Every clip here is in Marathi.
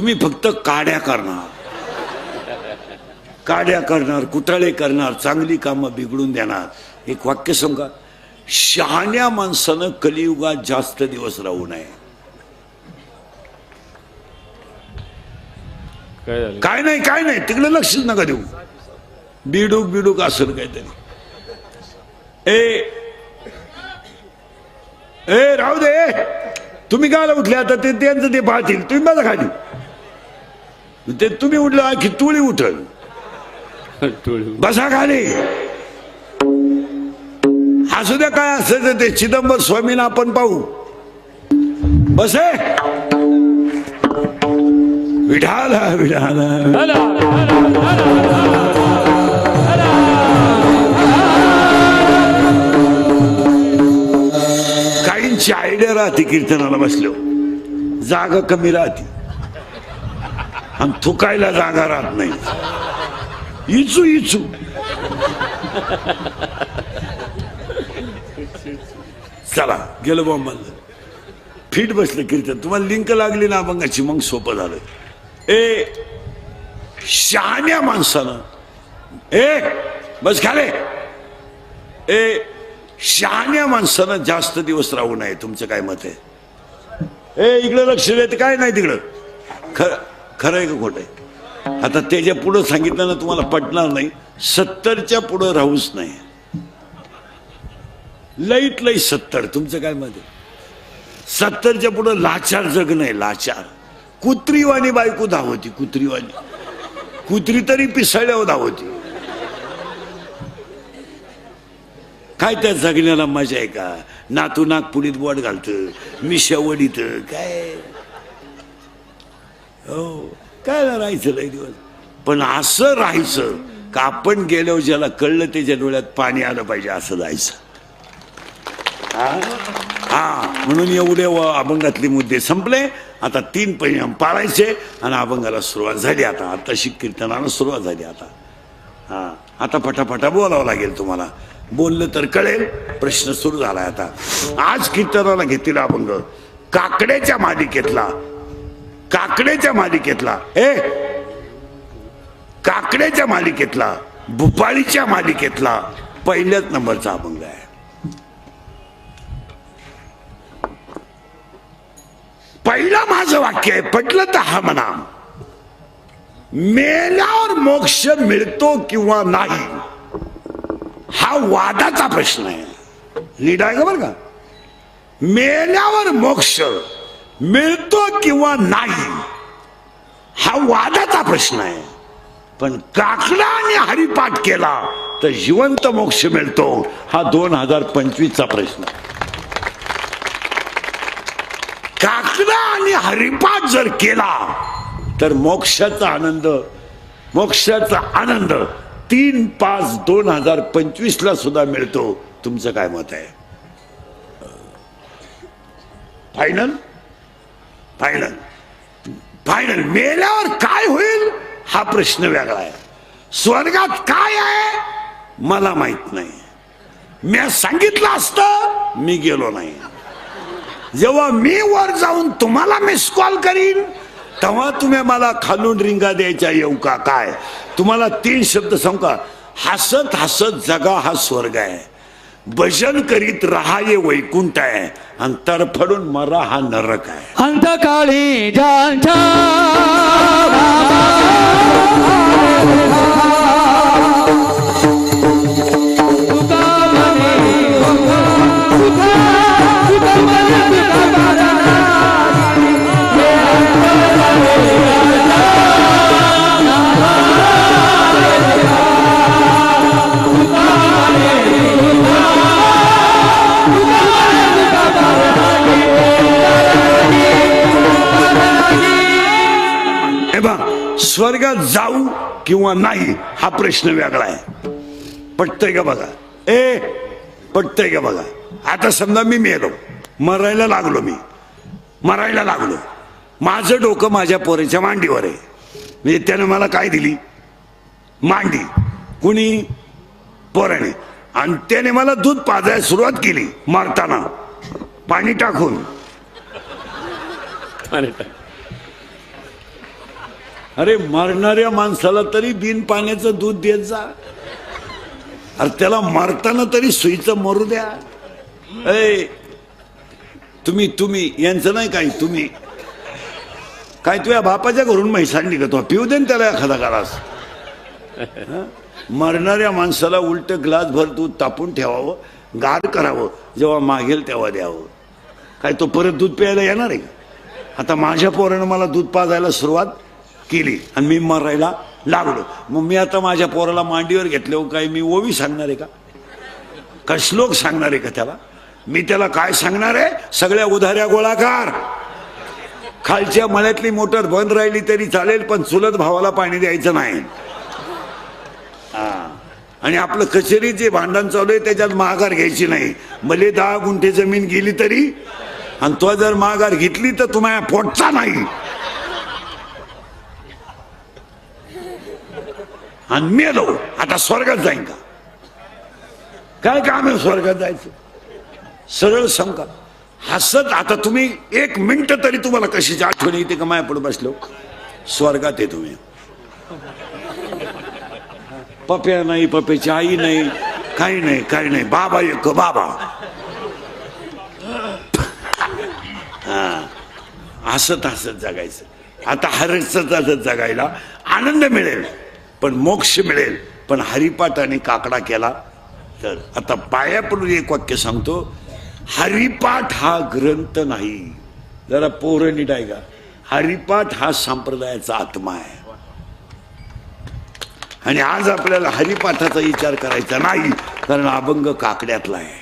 तुम्ही फक्त काड्या करणार, कुटाळे करणार, चांगली कामं बिघडून देणार. एक वाक्य सांगा, शहाण्या माणसानं कलियुगात जास्त दिवस राहू नये. काय नाही तिकडे लक्षच नका देऊ. बिडूक असेल काहीतरी. ए राहू दे, तुम्ही काय उठले आता, ते त्यांचं ते पाहतील, तुम्ही माझा खाली. ते तुम्ही उठलं की तुळी उठल. बसा खाली. असू द्या, काय असायचं ते चिदंबर स्वामींना आपण पाहू. बसे विठाला काहींची आयडिया राहते कीर्तनाला बसलो, जागा कमी राहते आणि थुकायला जागा राहत नाही. इचू चला गेलो बॉम्ब फिट बसलं कीर्तन. तुम्हाला लिंक लागली ना अभंगाची, मग सोपं झालं. शहाण्या माणसानं बस खाले. शहाण्या माणसानं जास्त दिवस राहू नये. तुमचं काय मत आहे? इकडं लक्ष देत काय नाही तिकडं. खरं आहे का खोटं आहे? आता त्याच्या पुढं सांगितलं ना तुम्हाला पटणार नाही. 70च्या पुढं राहूच नाही. लईत लई 70. तुमचं काय मत आहे? 70च्या पुढं लाचार जग नाही. लाचार कुत्रीवाणी बायको धावती. कुत्री तरी पिसाळ्यावर धावती. काय त्या जगण्याला मजा आहे का? नातू नागपुडीत बोट घालतं, मिशा वडीत काय. हो काय राहायचं लई दिवस. पण असं राहायचं का आपण गेल्यावर ज्याला कळलं त्याच्या डोळ्यात पाणी आलं पाहिजे असं जायचं. म्हणून एवढे अभंगातले मुद्दे संपले. आता 3 परिणाम पाळायचे आणि अभंगाला सुरुवात झाली. आता तशी कीर्तनाला सुरुवात झाली. आता फटाफटा बोलावं लागेल तुम्हाला. बोललं तर कळेल. प्रश्न सुरू झालाय आता. आज कीर्तनाला घेतलेला अभंग काकड्याच्या मालिकेतला भुपाळीच्या मालिकेतला पहिल्याच नंबरचा अभंग आहे. पहिलं माझं वाक्य आहे, पटलं तर हा म्हणा. मेल्यावर मोक्ष मिळतो किंवा नाही हा वादाचा प्रश्न आहे. नीट आहे का बरं का? मेल्यावर मोक्ष मिळतो किंवा नाही हा वादाचा प्रश्न आहे. पण काकडा आणि हरिपाठ केला तर जिवंत मोक्ष मिळतो हा 2025चा प्रश्न. काकडा आणि हरिपाठ जर केला तर मोक्षाचा आनंद 3/5/2025 सुद्धा मिळतो. तुमचं काय मत आहे? फायनल मेल्यावर काय होईल हा प्रश्न वेगळा आहे. स्वर्गात काय आहे मला माहित नाही. मी सांगितलं असतं, मी गेलो नाही. जेव्हा मी वर जाऊन तुम्हाला मिस कॉल करीन तेव्हा तुम्ही मला खालून रिंगा द्यायच्या येऊ का काय? तुम्हाला 3 शब्द सांगू का? हसत हसत जगा हा स्वर्ग आहे, भजन करीत रहा ये वैकुंठ आहे, आणि तरफडून मरा हा नरक आहे. अंतकाळी ज्यांच्या स्वर्गात जाऊ किंवा नाही हा प्रश्न वेगळा आहे. पटतंय का बघा? पटतंय का बघा? आता समजा मी मेलो, मरायला लागलो, माझं डोकं माझ्या पोरीच्या मांडीवर आहे. म्हणजे त्यानं मला काय दिली? मांडी. कुणी? पोराने. आणि त्याने मला दूध पाजायला सुरुवात केली मारताना पाणी टाकून. अरे मरणाऱ्या माणसाला तरी बिन पाण्याचं दूध देत जा. अरे त्याला मारताना तरी सुईचं मरू द्या. ए तुम्ही यांचं नाही काही, तुम्ही काय तुझ्या बापाच्या घरून म्हैस आणली का तो? पिऊ दे ना त्याला एखादा ग्लास. मरणाऱ्या माणसाला उलट ग्लास भर दूध तापून ठेवावं, गार करावं, जेव्हा मागेल तेव्हा द्यावं. काय तो परत दूध प्यायला येणार आहे का? आता माझ्या पोरानं मला दूध पाजायला सुरुवात केली आणि मी मरायला लागलो. मग मी आता माझ्या पोराला मांडीवर घेतले काय मी ओवी सांगणार आहे का? काय श्लोक सांगणार आहे का त्याला? मी त्याला काय सांगणार आहे? सगळ्या उधाऱ्या गोळाकार. खालच्या मळ्यातली मोटर बंद राहिली तरी चालेल, पण चुलत भावाला पाणी द्यायचं नाही. आणि आपलं कचेरी जे भांडण चालू आहे त्याच्यात माघार घ्यायची नाही. भले 10 गुंठे जमीन गेली तरी, आणि तो जर माघार घेतली तर तुम्हाला पोटचा नाही. आणि मेलो आता स्वर्गात जाईन का? काय काम आहे स्वर्गात जायचं? सरळ समका हसत. आता तुम्ही 1 मिनिट तरी तुम्हाला कशाची आठवण येते का? माया पुढे बसलो स्वर्गात आहे तुम्ही. पप्या नाही, पप्याची आई नाही, काही नाही, काही नाही. बाबा एक बाबा. हसत हसत जगायचं. आता हसत हसत जगायला आनंद मिळेल, पण मोक्ष मिळेल. पण हरिपाठ आणि काकडा केला तर. आता पाया पडून एक वाक्य सांगतो. हरिपाठ हा ग्रंथ नाही. जरा पोरं नीट आहे का? हरिपाठ हा संप्रदायाचा आत्मा आहे. आणि आज आपल्याला हरिपाठाचा विचार करायचा नाही, कारण अभंग काकड्यातला आहे.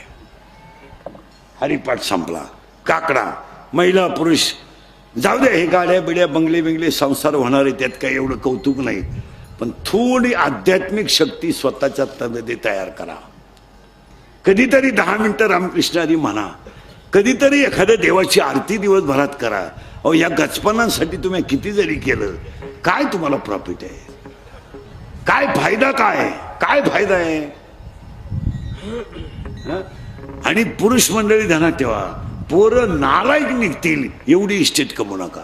हरिपाठ संपला, काकडा. महिला पुरुष जाऊ दे, हे गाड्या बिड्या बंगले बिंगले संसार होणार आहे, त्यात काही एवढं कौतुक नाही. पण थोडी आध्यात्मिक शक्ती स्वतःच्या तनमध्ये तयार करा. कधीतरी 10 मिनिटं रामकृष्णारी म्हणा. कधीतरी एखाद्या देवाची आरती दिवसभरात करा. अहो या गचपणांसाठी तुम्ही किती जरी केलं, काय तुम्हाला प्रॉफिट आहे? काय फायदा? काय फायदा आहे? आणि पुरुष मंडळी ध्यानात ठेवा, पोरं नालायक निघतील एवढी इस्टेट कमवू नका.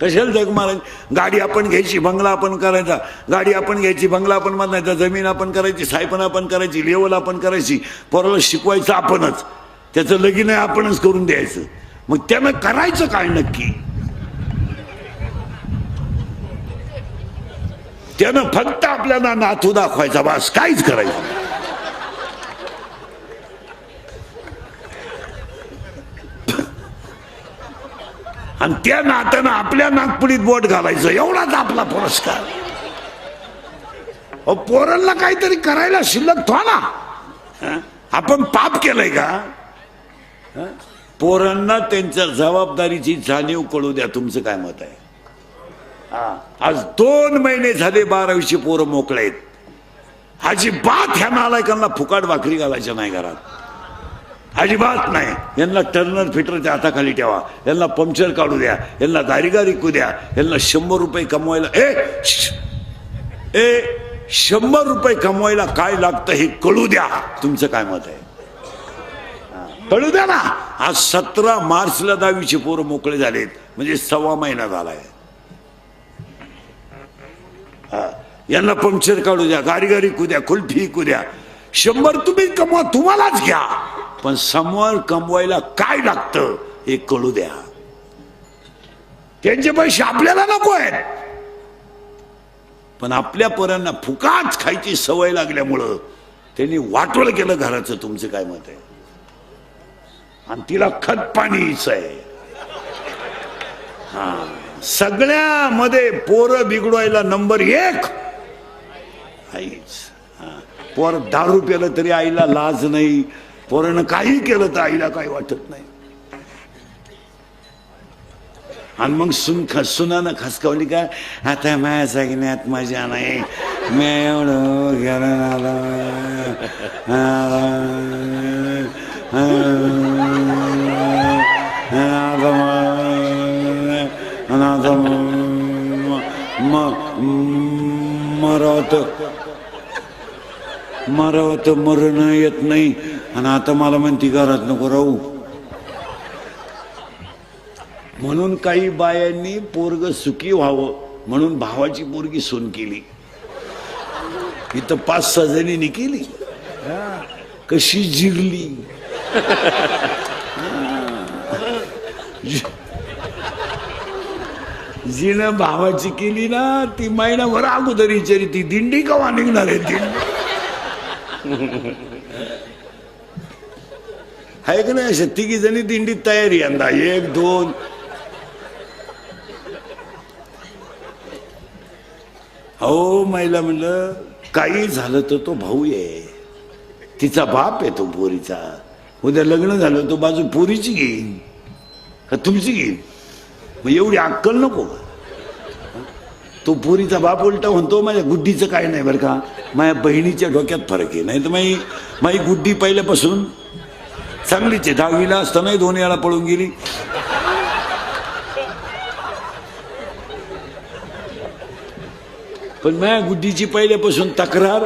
कशाला जग मारायचं? गाडी आपण घ्यायची, बंगला आपण करायचा. गाडी आपण घ्यायची, बंगला आपण बांधायचा, जमीन आपण करायची, सायपण आपण करायची, लेवल आपण करायची, पोराला शिकवायचं आपणच, त्याचं लगीन आपणच करून द्यायचं. मग त्यानं करायचं काय नक्की? त्यानं फक्त आपल्याला नातू दाखवायचा, बस, काहीच करायचं. आणि त्या नात्यानं आपल्या नागपुडीत बोट घालायचं, एवढाच आपला पुरस्कार. पोरांना काहीतरी करायला शिल्लक थो ना. आपण पाप केलंय का? पोरांना त्यांच्या जबाबदारीची जाणीव कळू द्या. तुमचं काय मत आहे? आज 2 महिने झाले 12वीची पोरं मोकळे आहेत. अजिबात ह्या नालायकांना फुकाट भाकरी घालायच्या नाही घरात, अजिबात नाही. यांना टर्नर फिटरच्या हाताखाली ठेवा, यांना पंक्चर काढू द्या, यांना गारीगार विकू द्या, यांना 100 रुपये कमवायला 100 रुपये कमवायला काय लागतं हे कळू द्या. तुमचं काय मत आहे? कळू द्या ना. आज 17 मार्चला 10वीचे पोरं मोकळे झालेत, म्हणजे 1.25 महिना झालाय. यांना पंक्चर काढू द्या, गारीगारी कुद्या, कुल्फी कुद्या. 100 तुम्ही कमवा, तुम्हालाच घ्या, पण समोर कमवायला काय लागतं हे कळू द्या. त्यांचे पैसे आपल्याला नको आहेत, पण आपल्या पोरांना फुकाट खायची सवय लागल्यामुळं त्यांनी वाटोळ केलं घराचं. तुमचं काय मत आहे? आणि तिला खत पाणीच आहे. सगळ्यामध्ये पोरं बिघडवायला नंबर 1 आईच. पोर दारू प्यालं तरी आईला लाज नाही, पोरानं काही केलं तर आईला काही वाटत नाही. आणि मग सुनानं खसकावली का, आता माझ्या जगण्यात मजा नाही, मी एवढं गेलं मरावत मरण येत नाही. आणि आता मला म्हणती घरात नको राहू. म्हणून काही बायांनी पोरग सुखी व्हावं म्हणून भावाची पोरगी सून केली. इथं 5-6 जणींनी केली. कशी जिरली. जिनं भावाची केली ना ती महिनाभर अगोदर विचारी ती दिंडी कवा निघणार आहे. दिंडी आहे का नाही. अशा 3 जणी दिंडीत तयारी यंदा 1-2. हो महिला म्हणलं काही झालं तर तो भाऊ आहे, तिचा बाप आहे तो पोरीचा. उद्या लग्न झालं तो बाजू पोरीची घेईन का तुमची घेईन. मग एवढी अक्कल नको का. तो पोरीचा बाप उलटा म्हणतो माझ्या गुड्डीचं काय नाही बरं का, माझ्या बहिणीच्या डोक्यात फरक आहे. नाही तर माझी गुड्डी पहिल्यापासून चांगलीच आहे. 10वीला असतानाही 2 वेळा पळून गेली. पण माझ्या गुड्डीची पहिल्यापासून तक्रार.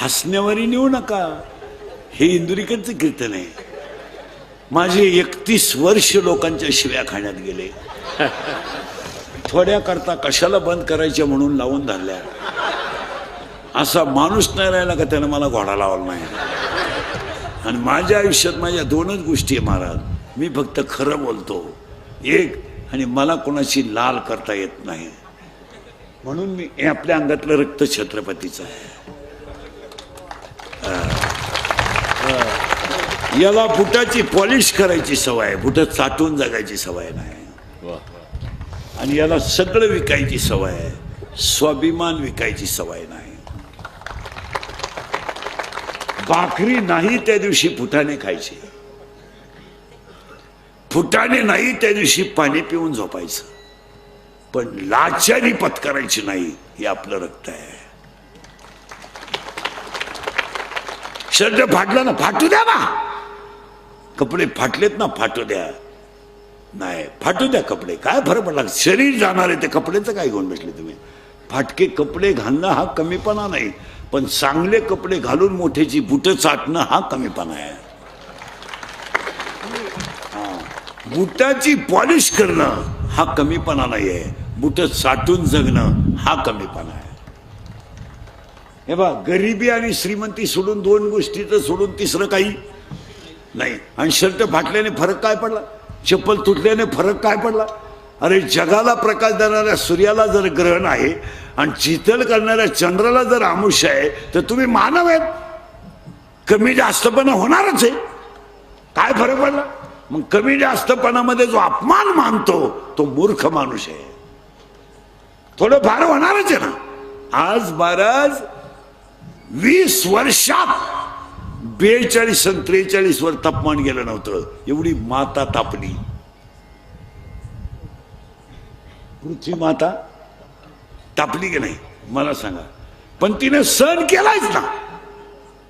हसण्यावरी नेऊ नका. हे इंदुरीकरचं कीर्तन आहे. माझे 31 वर्ष लोकांच्या शिव्या खाण्यात गेले. थोड्या करता कशाला बंद करायच्या म्हणून लावून धरल्या. असा माणूस नाही राहिला का त्यानं मला घोडा लावला नाही. आणि माझ्या आयुष्यात माझ्या 2च गोष्टी आहे महाराज. मी फक्त खरं बोलतो एक, आणि मला कोणाची लाल करता येत नाही. म्हणून मी हे आपल्या अंगातलं रक्त छत्रपतीचं आहे. याला बुटाची पॉलिश करायची सवय आहे, बुट चाटून जगायची सवय नाही. आणि याला सगळं विकायची सवय आहे, स्वाभिमान विकायची सवय नाही. भाकरी नाही त्या दिवशी फुटाणे खायचे, फुटाणे नाही त्या दिवशी पाणी पिऊन झोपायचं. पण लाचारी पत्करायची नाही. हे आपलं रक्त आहे. शर्ट फाटला ना फाटू द्या ना. कपडे फाटलेत ना फाटू द्या. नाही फाटू द्या कपडे, काय फरक पडला. शरीर जाणार आहे ते कपड्याचं काय घेऊन बसले तुम्ही. फाटके कपडे घालणं हा कमीपणा नाही, पण चांगले कपडे घालून मोठ्याची बुट चाटणं हा कमीपणा आहे. बुटाची पॉलिश करणं हा कमीपणा नाही आहे, बुट चाटून जगणं हा कमीपणा आहे. हे बा, गरिबी आणि श्रीमंती सोडून 2 गोष्टीचं सोडून तिसरं काही नाही. आणि शर्ट फाटल्याने फरक काय पडला, चप्पल तुटल्याने फरक काय पडला. अरे जगाला प्रकाश देणाऱ्या सूर्याला जर ग्रहण आहे आणि शीतल करणाऱ्या चंद्राला जर आमुष्य आहे तर तुम्ही मानव आहेत, कमी जास्तपणा होणारच आहे. काय फरक पडला. मग कमी जास्तपणामध्ये जो अपमान मानतो तो मूर्ख माणूस आहे. थोडं फार होणारच आहे ना. आज महाराज 20 वर्षात 42 आणि 43 वर तापमान गेलं नव्हतं. एवढी माता तापली. पृथ्वी माता तापली की नाही मला सांगा. पण तिने सण केलाच ना.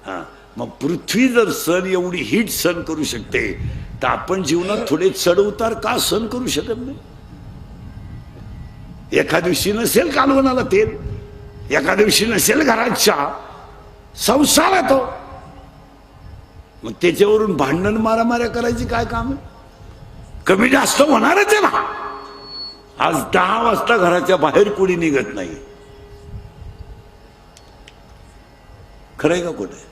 हा, मग पृथ्वी जर सण एवढी हीट सण करू शकते तर आपण जीवनात थोडे चढ उतार का सण करू शकत नाही. एका दिवशी नसेल कालवणाला तेल, एका दिवशी नसेल घरात चहा, संसार येतो. मग त्याच्यावरून भांडण मारामाऱ्या करायची काय काम आहे. कमी जास्त होणारच आहे ना. आज 10 वाजता घराच्या बाहेर कोणी निघत नाही. खरंय का कुठे.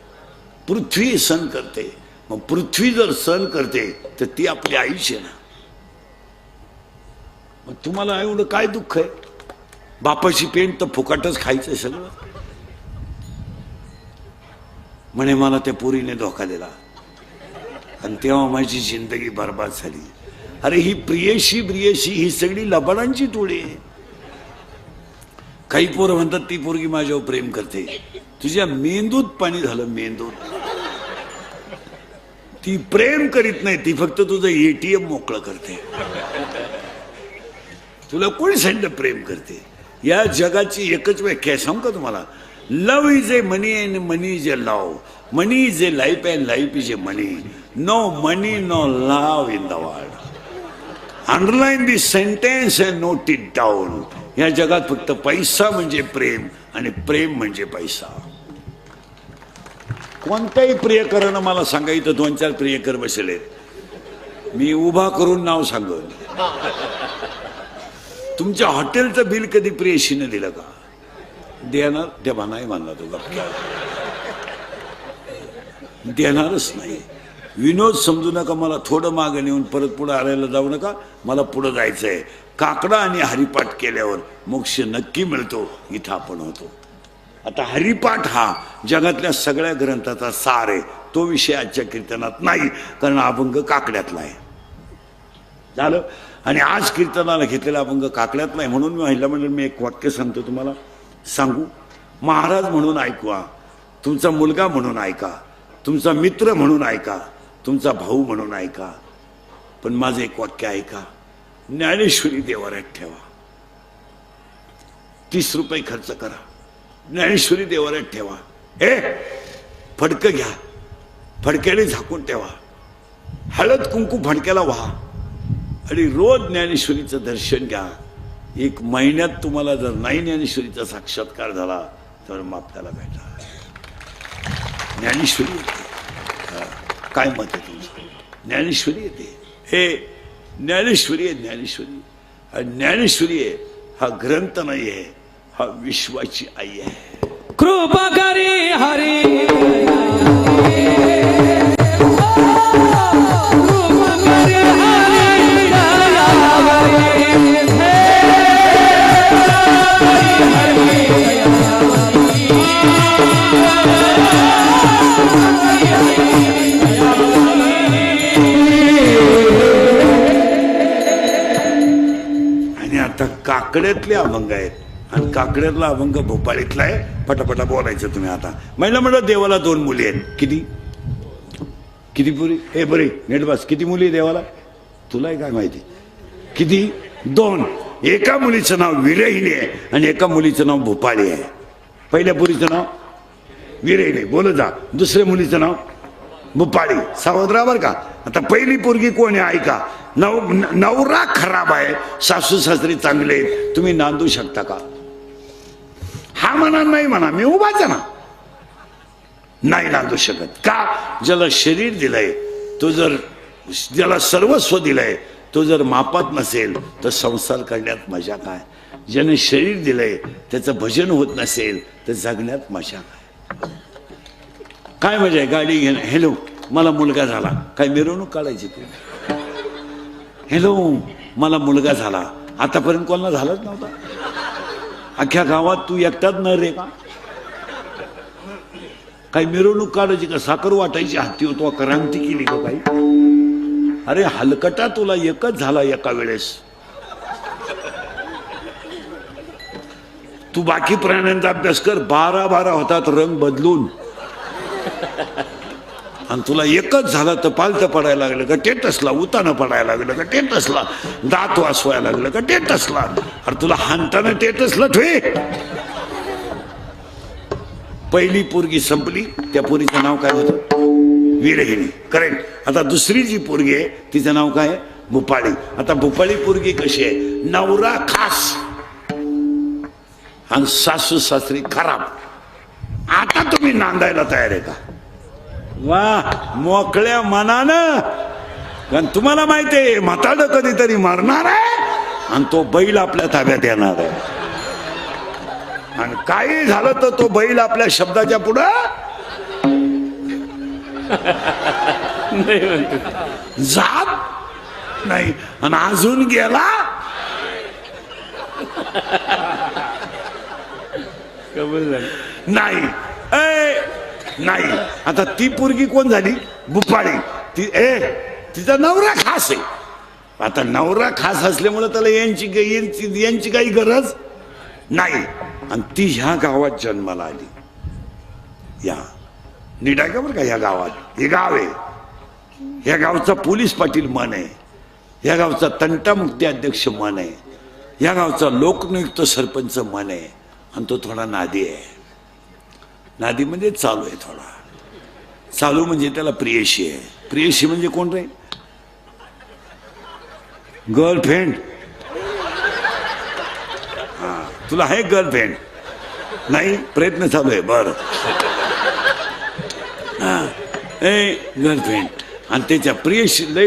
पृथ्वी सण करते. मग पृथ्वी जर सण करते तर ती आपली आईच आहे ना. मग तुम्हाला एवढं काय दुःख आहे. बापाची पेंट तर फुकाटच खायचं सगळं. म्हणे मला त्या पोरीने धोका दिला आणि तेव्हा माझी जिंदगी बर्बाद झाली. अरे ही प्रियशी ही सगळी लबाडांची टोळी आहे. काही पोरं म्हणतात ती पोरगी माझ्यावर प्रेम करते. तुझ्या मेंदूत पाणी झालं. मेंदूत ती प्रेम करीत नाही, ती फक्त तुझं ATM मोकळं करते. तुला कोणी सांगितलं प्रेम करते. या जगाची एकच व्याख्या सांगू का तुम्हाला. Love is a money and money is a love. Money is a life and life is a money. No money no love in the world. Underline this sentence and note it down. या जगात फक्त पैसा म्हणजे प्रेम आणि प्रेम म्हणजे पैसा. कोणत्याही प्रियकरानं मला सांगायचं 2-4 प्रियकर बसले, मी उभा करून नाव सांगन. तुमच्या हॉटेलचं बिल कधी प्रेयशीनं दिलं का? देणार तेव्हा नाही म्हणला तो गप्पा, देणारच नाही. विनोद समजू नका, मला थोडं मागं नेऊन परत पुढे आणायला जाऊ नका, मला पुढं जायचंय. काकडा आणि हरिपाठ केल्यावर मोक्ष नक्की मिळतो, इथं आपण होतो. आता हरिपाठ हा जगातल्या सगळ्या ग्रंथाचा सार आहे, तो विषय आजच्या कीर्तनात नाही, कारण अभंग काकड्यातला आहे. झालं. आणि आज कीर्तनाला घेतलेला अभंग काकड्यातला आहे, म्हणून मी महिला मंडळ मी एक वाक्य सांगतो तुम्हाला, सांगू. महाराज म्हणून ऐकवा, तुमचा मुलगा म्हणून ऐका, तुमचा मित्र म्हणून ऐका, तुमचा भाऊ म्हणून ऐका, पण माझं एक वाक्य ऐका. ज्ञानेश्वरी देवाऱ्यात ठेवा. 30 रुपये खर्च करा, ज्ञानेश्वरी देवाऱ्यात ठेवा. फडकं घ्या, फडक्याने झाकून ठेवा, हळद कुंकू फडक्याला व्हा आणि रोज ज्ञानेश्वरीचं दर्शन घ्या. 1 महिन्यात तुम्हाला जर नाही ज्ञानेश्वरीचा साक्षात्कार झाला तर मग आपल्याला भेटा. ज्ञानेश्वरी येते. काय मत आहे तुमचं? ज्ञानेश्वरी येते. हे ज्ञानेश्वरी आहे, ज्ञानेश्वरी. आणि ज्ञानेश्वरी आहे हा ग्रंथ नाही आहे, हा विश्वाची आई आहे. कृपा करी हरी काकड्यातले अभंग आहेत आणि काकड्यातला अभंग भोपाळीतला आहे. पटापटा बोलायचं तुम्ही. आता महिला म्हणलं देवाला 2 मुली आहेत. किती किती पुरी? हे बरे नेट बस. किती मुली देवाला? तुला काय माहिती किती? 2. एका मुलीचं नाव विरहिणी आहे आणि एका मुलीचं नाव भोपाळी आहे. पहिल्या पुरीचं नाव विरहिणी, बोल जा. दुसऱ्या मुलीचं नाव भोपाळी. सावध राहा बरं का. आता पहिली पोरगी कोण आहे ऐका. नवरा खराब आहे, सासू सासरी चांगले आहेत, तुम्ही नांदू शकता का? हा म्हणा नाही म्हणा, मी उभाच ना. नाही नांदू शकत का? ज्याला शरीर दिलंय तो जर, ज्याला सर्वस्व दिलंय तो जर मापात नसेल तर संसार करण्यात मजा काय? ज्याने शरीर दिलंय त्याचं भजन होत नसेल तर जगण्यात मजा काय? काय मजा आहे गाडी घेणं? हॅलो मला मुलगा झाला, काय मिरवणूक काढायची तू? हॅलो मला मुलगा झाला, आतापर्यंत कोणाला झालाच नव्हता. अख्ख्या गावात तू एकटाच न रे का? काही मिरवणूक काढायची का? साखर वाटायची हाती होतो, क्रांती केली का काही? अरे हलकटा तुला एकच झाला एका वेळेस. तू बाकी प्राण्यांचा अभ्यास कर, 12 होतात रंग बदलून, आणि तुला एकच झालं तर पालतं पडायला लागलं का टेटसला, उतानं पडायला लागलं का टेटसला, दात वासवायला लागलं का टेटसला. अरे तुला हाणताना टेटसला ठेवे. पहिली पोरगी संपली, त्या पोरीचं नाव काय होतं? विरहिणी. करेक्ट. आता दुसरी जी पोरगी आहे तिचं नाव काय? भोपाळी. आता भोपाळी पोरगी कशी आहे? नवरा खास आणि सासू सासरी खराब. आता तुम्ही नांदायला तयार आहे का? वा मोकळ्या मनानं. कारण तुम्हाला माहिती आहे म्हातारं कधीतरी मरणार आहे आणि तो बैल आपल्या ताब्यात येणार आहे. आणि काही झालं तर तो बैल आपल्या शब्दाच्या पुढं जात नाही. आणि अजून गेला नाही. नाही. आता ती पोरगी कोण झाली? भोपाळी. तिचा नवरा खास आहे. आता नवरा खास असल्यामुळे त्याला यांची काही गरज नाही. आणि ती ह्या गावात जन्माला आली. या नीट आहे का बरं का? ह्या गावात, हे गाव आहे, ह्या गावचा पोलीस पाटील मन आहे, ह्या गावचा तंटामुक्ती अध्यक्ष मन आहे, ह्या गावचा लोकनियुक्त सरपंच मन आहे. आणि तो थोडा नादी आहे. नादी म्हणजे चालू आहे थोडा. चालू म्हणजे त्याला प्रियशी आहे. प्रियशी म्हणजे कोण रे? गर्लफ्रेंड. हा तुला आहे गर्लफ्रेंड? नाही, प्रयत्न चालू आहे. बरं ए गर्लफ्रेंड. आणि त्याच्या प्रियशी लय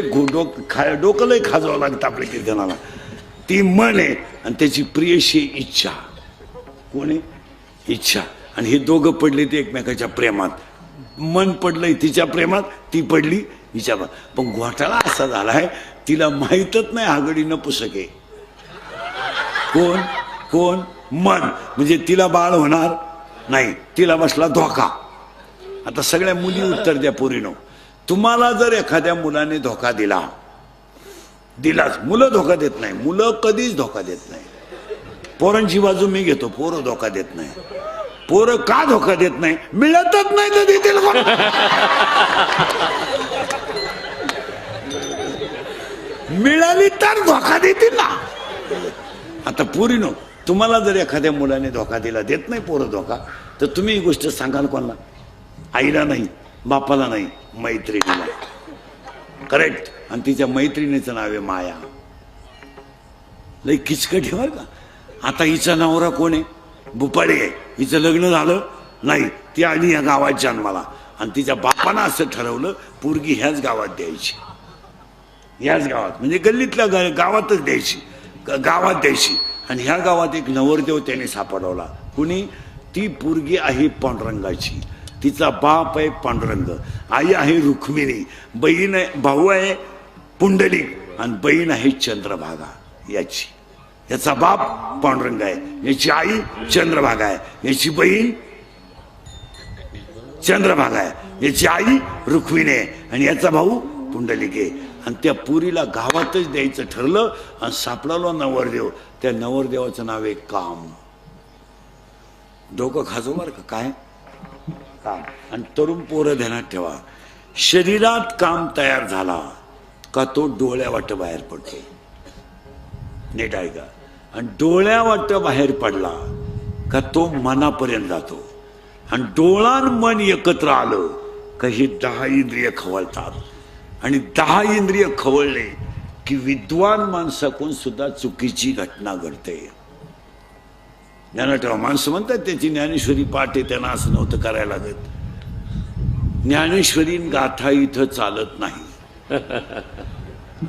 डोकं लय खाजावं लागतं आपल्या कीर्तनाला. ती मन आहे आणि त्याची प्रियशी इच्छा. कोण आहे? इच्छा. आणि हे दोघं पडले ते एकमेकाच्या प्रेमात. मन पडलंय तिच्या प्रेमात, ती पडली हिच्या. पण घोटाळा असा झालाय तिला माहीतच नाही हा गडी नपुसक आहे. कोण? कोण? मन. म्हणजे तिला बाळ होणार नाही, तिला बसला धोका. आता सगळ्या मुली उत्तर द्या पोरीनो. तुम्हाला जर एखाद्या मुलाने धोका दिलाच, मुलं धोका देत नाही, मुलं कधीच धोका देत नाही. पोरांची बाजू मी घेतो, पोरं धोका देत नाही. पोरं का धोका देत नाही? मिळतच नाही तर देतील कोण? मिळाली तर धोका देतील ना. आता पोरीनो, तुम्हाला जर एखाद्या मुलाने धोका दिला, देत नाही पोरं धोका, तर तुम्ही ही गोष्ट सांगाल कोणाला? आईला नाही, बापाला नाही, मैत्रिणीला. करेक्ट. आणि तिच्या मैत्रिणीचं नाव आहे माया. लई किचकट आहे बरं का. आता हिचा नवरा कोण आहे? बुपाडी आहे. हिचं लग्न झालं नाही, ती आली ह्या गावात जन्माला. आणि तिच्या बापानं असं ठरवलं पोरगी ह्याच गावात द्यायची. ह्याच गावात म्हणजे गल्लीतल्या गावातच द्यायची, गावात द्यायची. आणि ह्या गावात एक नवरदेव त्याने सापडवला. कुणी? ती पोरगी आहे पांडुरंगाची. तिचा बाप आहे पांडुरंग, आई आहे रुक्मिणी, बहीण आहे, भाऊ आहे पुंडलिक आणि बहीण आहे चंद्रभागा याची. याचा बाप पांडुरंग आहे, याची आई चंद्रभागा आहे, याची बहीण चंद्रभागा आहे, याची आई रुक्मिणी आहे आणि याचा भाऊ पुंडलिक आहे. आणि त्या पुरीला गावातच द्यायचं ठरलं आणि सापडलो नवरदेव. त्या नवरदेवाचं नाव आहे काम. डोकं खाजो बरं का. काय काम? आणि तरुण पोरं ध्यानात ठेवा, शरीरात काम तयार झाला का तो डोळ्यावाट बाहेर पडतो. नीट आहे का? आणि डोळ्यावाट बाहेर पडला का तो मनापर्यंत जातो. आणि डोळा आणि मन एकत्र आलं का ही 10 इंद्रिय खवळतात. आणि 10 इंद्रिय खवळले की विद्वान माणसाकडून सुद्धा चुकीची घटना घडते. ज्ञानात ठेवा. माणसं म्हणतात त्याची ज्ञानेश्वरी पाठ आहे, त्यांना असं नव्हतं करायला लागत. ज्ञानेश्वरी गाथा इथं चालत नाही.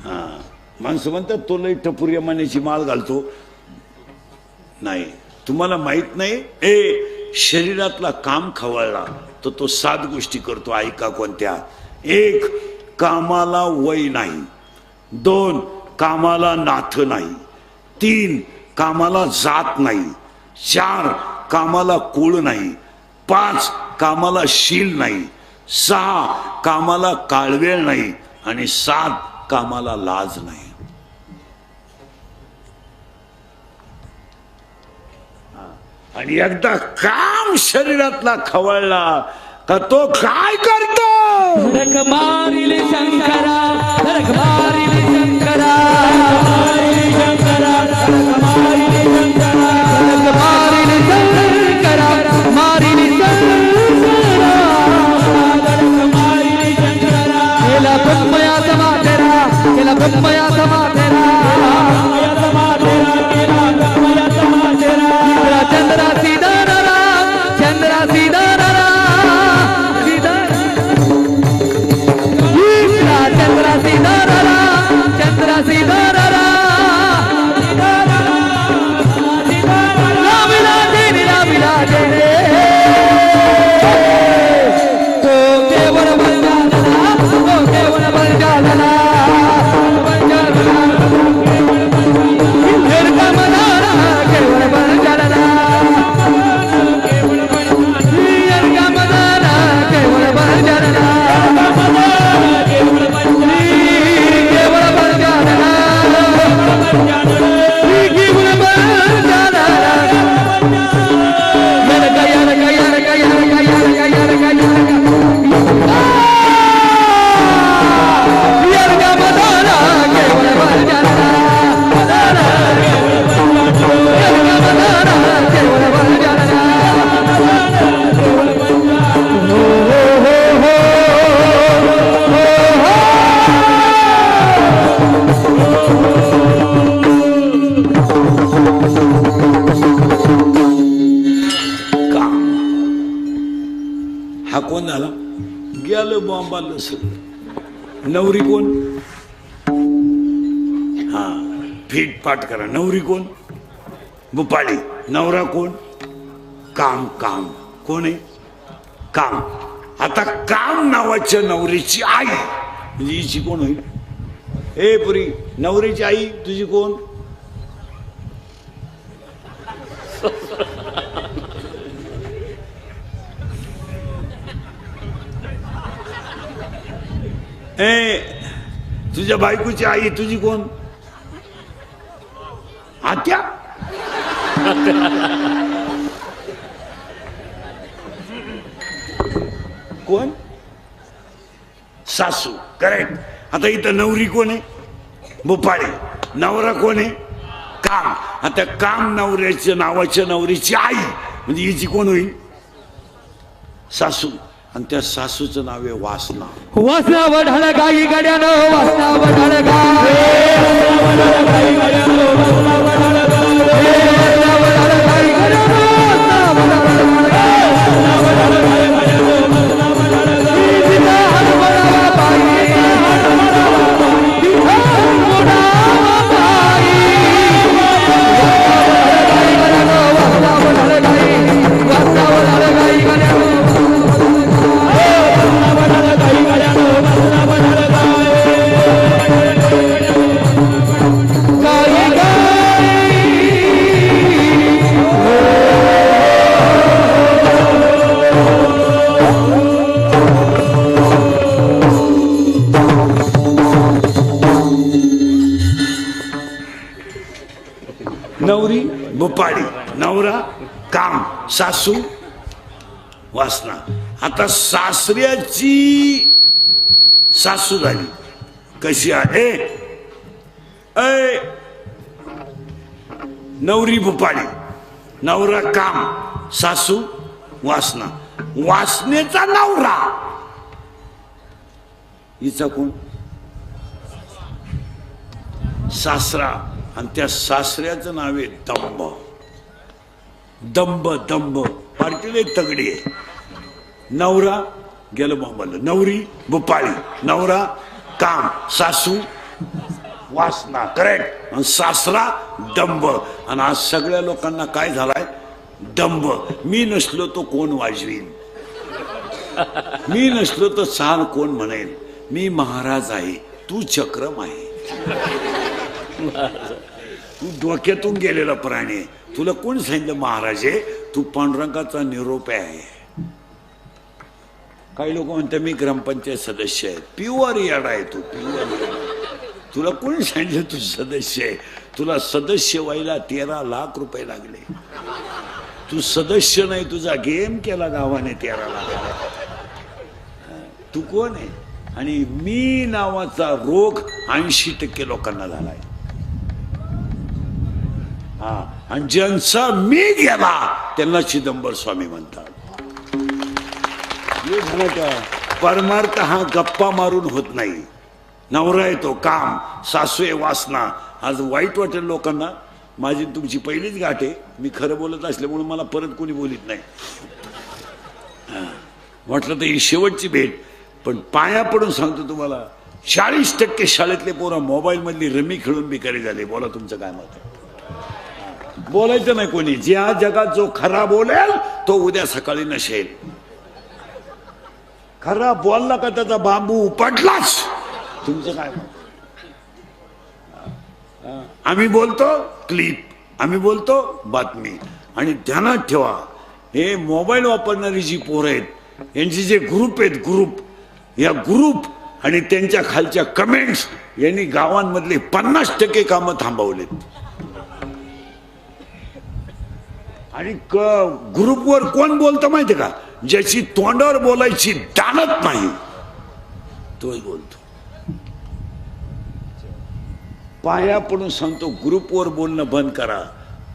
हा, माणसं म्हणतात तो लई टपुर्या मानेची माळ घालतो. नाही, तुम्हाला माहित नाही. शरीरातला काम खवळला तर तो 7 गोष्टी करतो. ऐका कोणत्या? 1, कामाला वय नाही. 2, कामाला नाथ नाही. 3, कामाला जात नाही. 4, कामाला कुळ नाही. 5, कामाला शील नाही. 6, कामाला काळवेळ नाही. आणि 7, कामाला लाज नाही. आणि एकदा काम शरीरातला खवळला का तो काय करतो? धडक मारिले शंकरा, धडक मारिले शंकरा, शंकरा, धडक मारिले शंकरा, धडक मारिले शंकरा, मारिले शंकरा, धडक मारिले शंकरा. केला ब्रह्मया समाधेरा, केला ब्रह्मया समाधेरा, चंद्रा सीतारा, चंद्रा सीतारा, चंद्रा सीतारा, गेलं बॉम्बाला सगळं. नवरी कोण? हा, फीट पाठ करा. नवरी कोण? भुपाळी. नवरा कोण? काम. काम कोण आहे? काम. आता काम नावाच्या नवरीची आई म्हणजे हिची कोण होईल? ए पुरी, नवरीची आई तुझी कोण? ए, तुझ्या बायकोची आई तुझी कोण? आत्या. कोण? सासू. करेक्ट. आता इथं नवरी कोण आहे? भोपाळी. नवरा कोण आहे? काम. आता काम नवऱ्याच्या नावाच्या नवरीची आई म्हणजे हिची कोण होईल? सासू. आणि त्या सासूचं नाव आहे वासना. वासना वढाळ गाई गड्यानं, वासना वढाळ गाई. नवरी भोपाळी, नवरा काम, सासू वासना. आता सासऱ्याची सासू झाली कशी आहे? ऐ, नवरी भोपाळी, नवरा काम, सासू वासना. वासनेचा नवरा हिचा कोण? सासरा. आणि त्या सासऱ्याचं नाव आहे दंभ. दंभ दंभ पार्टीले तगडी आहे. नवरा गेलं बॉम्बाला. नवरी भोपाळी, नवरा काम, सासू वासना. करेक्ट. आणि सासरा दंभ. आणि आज सगळ्या लोकांना काय झालाय? दंभ. मी नसलो तो कोण वाजवीन, मी नसलो तर साल कोण म्हणेल, मी महाराज आहे, तू चक्रम आहे. तू डोक्यातून गेलेला प्राणी आहे. तुला कोण सांगितलं महाराज आहे? तू पांडुरंगाचा निरोप आहे. काही लोक म्हणतात मी ग्रामपंचायत सदस्य आहे. प्युअर याडा आहे तू, प्युअर. तुला कोण सांगितलं तू सदस्य आहे? तुला सदस्य व्हायला 13 लाख रुपये लागले. तू सदस्य नाही, तुझा गेम केला गावाने 13 लाख. तू कोण आहे? आणि मी नावाचा रोग 80% लोकांना झालाय. हा, आणि ज्यांचा मी गेला त्यांना चिदंबर स्वामी म्हणतात. परमार्थ हा गप्पा मारून होत नाही. नवरा आहे तो काम, सासू आहे वासना. आज वाईट वाटेल लोकांना, माझी तुमची पहिलीच गाठ आहे. मी खरं बोलत असल्यामुळे मला परत कोणी बोलित नाही. म्हटलं तर ही शेवटची भेट. पण पाया पडून सांगतो तुम्हाला, 40% शाळेतले पोरं मोबाईल मधली रमी खेळून बिकारी झाले. बोला तुमचं काय मत आहे? बोलायचं नाही कोणी. ज्या जगात जो खरा बोलेल तो उद्या सकाळी नसेल. खरा बोलला का त्याचा बांबू उपटलाच. तुमचं काय मत? आम्ही बोलतो क्लिप, आम्ही बोलतो बातमी. आणि ध्यानात ठेवा, हे मोबाईल वापरणारी जी पोरं आहेत यांचे जे ग्रुप आहेत, ग्रुप, या ग्रुप आणि त्यांच्या खालच्या कमेंट्स यांनी गावांमधले 50% कामं थांबवलेत. आणि ग्रुपवर कोण बोलतं माहिती का? ज्याची तोंडावर बोलायची दानत नाही तोच बोलतो. पाया पडून सांगतो, ग्रुपवर बोलणं बंद करा,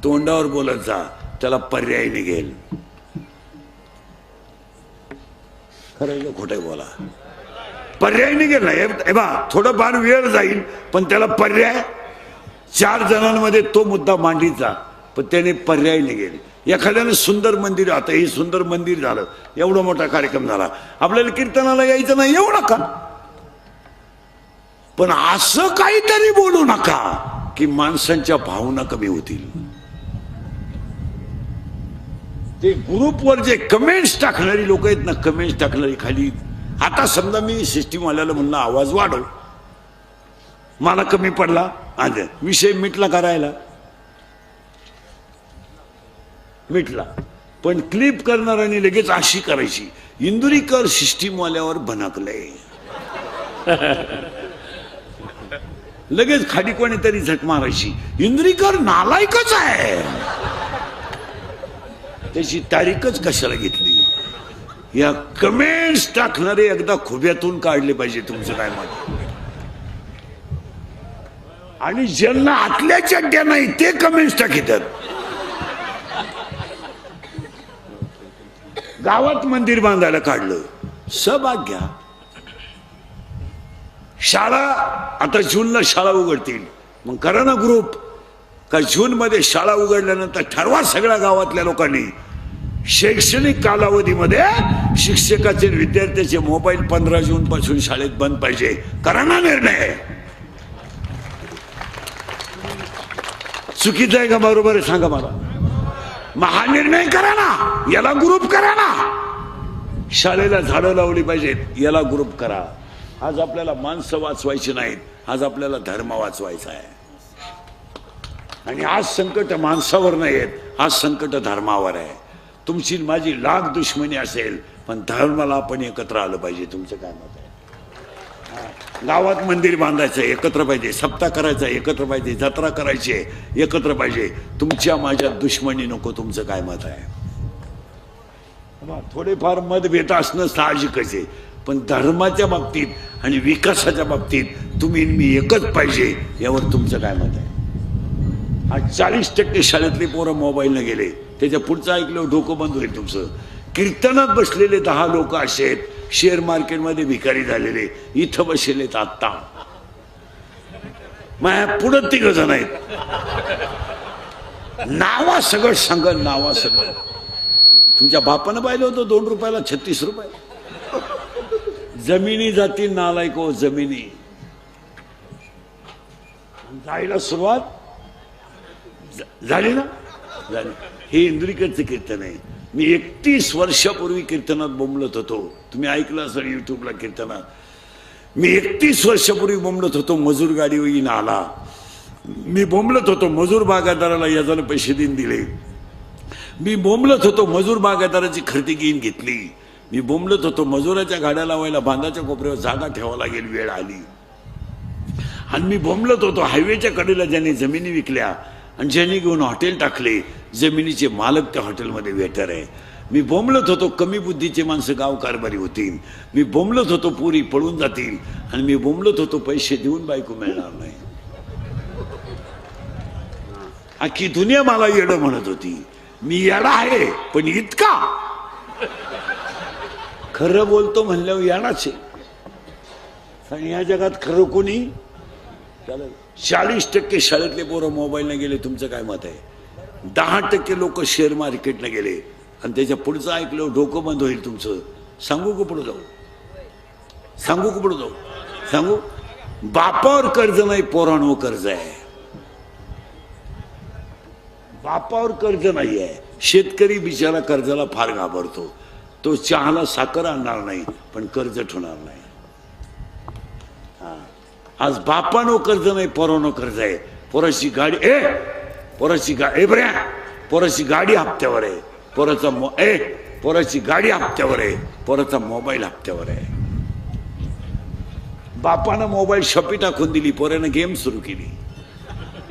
तोंडावर बोलत जा, त्याला पर्याय निघेल. खरं खोटं बोला, पर्याय निघेल ना. हे बा, थोडंफार वेळ जाईल पण त्याला पर्याय. 4 जणांमध्ये तो मुद्दा मांडीचा, पण त्याने पर्याय निघेल. एखाद्याने सुंदर मंदिर, आता हे सुंदर मंदिर झालं, एवढा मोठा कार्यक्रम झाला, आपल्याला कीर्तनाला यायचं नाही येऊ नका, पण असं काहीतरी बोलू नका की माणसांच्या भावना कमी होतील. ते ग्रुपवर जे कमेंट्स टाकणारी लोक आहेत ना, कमेंट्स टाकणारी खाली, आता समजा मी सिस्टीमवाल्याला म्हणलं आवाज वाढव, मला कमी पडला, आज विषय मिटला, करायला मिटला, पण क्लिप करणाऱ्याने लगेच अशी करायची, इंदुरीकर सिस्टीमवाल्यावर भनकलंय, लगेच खाली कोणीतरी झक मारायची, इंदुरीकर नालायकच आहे, त्याची तारीखच कशाला घेतली. या कमेंट्स टाकणारे एकदा खुब्यातून काढले पाहिजे. तुमचं काय मत? आणि ज्यांना आतल्या चड्ड्या नाही ते कमेंट्स टाकतात. गावात मंदिर बांधायला काढलं, सहभाग घ्या. शाळा, आता जूनला शाळा उघडतील, मग करा ना ग्रुप, का जून मध्ये शाळा उघडल्यानंतर ठरवा सगळ्या गावातल्या लोकांनी शैक्षणिक कालावधीमध्ये शिक्षकाचे विद्यार्थ्याचे मोबाईल 15 जून पासून शाळेत बंद पाहिजे. करा ना निर्णय. चुकीचा आहे का बरोबर आहे सांगा मला. मग हा निर्णय करा ना, याला ग्रुप करा ना. शाळेला झाडं लावली पाहिजेत, याला ग्रुप करा. आज आपल्याला माणसं वाचवायची नाहीत, आज आपल्याला धर्म वाचवायचा आहे. आणि आज संकट माणसावर नाही आहेत, आज संकट धर्मावर आहे. तुमची माझी लाख दुश्मनी असेल, पण धर्माला आपण एकत्र आलं पाहिजे. तुमचं काय मत आहे? गावात मंदिर बांधायचं एकत्र पाहिजे, सप्ताह करायचा एकत्र पाहिजे, जत्रा करायची एकत्र पाहिजे. तुमच्या माझ्या दुश्मनी नको. तुमचं काय मत आहे? थोडेफार मतभेद असणं साहजिकच आहे, पण धर्माच्या बाबतीत आणि विकासाच्या बाबतीत तुम्ही मी एकच पाहिजे. यावर तुमचं काय मत आहे? आज 40% शाळेतले पोरं मोबाईलनं गेले, त्याच्या पुढचं ऐकलं डोकं बंद होईल तुमचं. कीर्तनात बसलेले 10 लोक असे आहेत, शेअर मार्केटमध्ये भिकारी झालेले, इथं बसलेत आत्ता. माझ्या पुढं 3 जण आहेत. नावा सगळं सांगल, नावा सगळं. तुमच्या बापानं पाहिलं होतं 2 रुपयाला 36 रुपये. जमिनी जातील नालायक हो, जमिनी. जायला सुरुवात झाली ना, झाली. हे इंदुरीकरचं कीर्तन आहे. मी 31 वर्षापूर्वी कीर्तनात बोंबलत होतो. तुम्ही ऐकलं असेल युट्यूबला कीर्तनात. मी 31 वर्षापूर्वी बोंबलत होतो, मजूर गाडी येईन आला. मी बोंबलत होतो, मजूर बागायतदाराला याजाने पैसे देऊन दिले. मी बोंबलत होतो, मजूर बागायतदाराची खरेदी घेऊन घेतली. मी बोंबलत होतो, मजुराच्या गाड्या लावायला बांधाच्या कोपऱ्यावर जागा ठेवावं लागेल, वेळ आली. आणि मी बोंबलत होतो, हायवेच्या कडेला ज्यांनी जमिनी विकल्या आणि ज्यांनी घेऊन हॉटेल टाकले, जमिनीचे मालक त्या हॉटेलमध्ये वेटर आहे. मी बोंबलत होतो, कमी बुद्धीचे माणसं गाव कारभारी होतील. मी बोंबलत होतो, पुरी पळून जातील. आणि मी बोंबलत होतो, पैसे देऊन बायको मिळणार नाही. अख्खी दुनिया मला येडं म्हणत होती. मी येडा आहे, पण इतका खरं बोलतो म्हणल्यावर येडाच आहे. आणि या जगात खरं कोणी चालेल. 40% शाळेतले पोरं मोबाईलने गेले. तुमचं काय मत आहे? 10% लोक शेअर मार्केटने गेले. आणि त्याच्या पुढचं ऐकलं डोकं बंद होईल तुमचं. सांगू का पुढे जाऊ? सांगू का पुढे जाऊ? सांगू. बापावर कर्ज नाही, पोरांवर कर्ज आहे. बापावर कर्ज नाही आहे. शेतकरी बिचारा कर्जाला फार घाबरतो. तो चहाला साखर आणणार नाही, पण कर्ज ठेवणार नाही. आज बापानो कर्ज नाही, पोरानो कर्ज आहे. पोराची गाडी पोराची गाडी हप्त्यावर आहे. पोराची गाडी हप्त्यावर आहे. पोराचा मोबाईल हप्त्यावर आहे. बापानं मोबाईल शॉपी टाकून दिली, पोरानं गेम सुरू केली.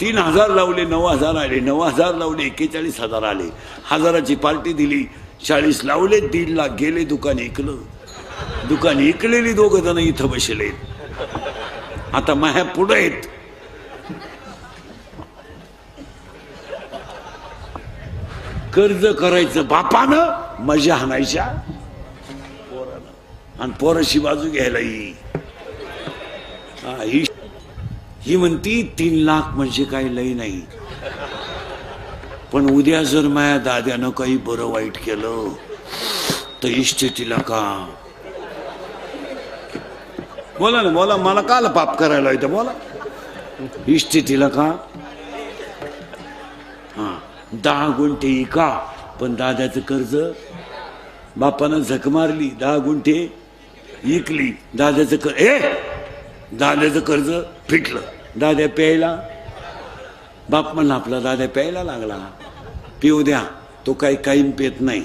3000 लावले, 9000 आले. 9000 लावले, 41,000 आले. 1000ची पार्टी दिली. 40 लावले, 1.5 लाख गेले. दुकान ऐकलं. दुकान ऐकलेली 2 जण इथं बसले. आता माझ्या पुढे आहेत. कर्ज करायचं बापानं, मजा हाणायच्या पोरानं. आणि पोराची बाजू घ्यायला ही म्हणती 3 लाख म्हणजे काही लई नाही. पण उद्या जर माझ्या दाद्यानं काही बरं वाईट केलं तर इस्टेटीला का? बोला ना, बोला. मला काल पाप करायला येतं, बोला. इस्टेटीला का? हा, 10 गुंठे का? पण दाद्याचं कर्ज बापानं झक मारली, 10 गुंठे इकली. दाद्याचं कर्ज फिटलं. दाद्या प्यायला, बाप म्हणला आपला दाद्या प्यायला लागला, पिऊ द्या. तो काही कायम पेत नाही,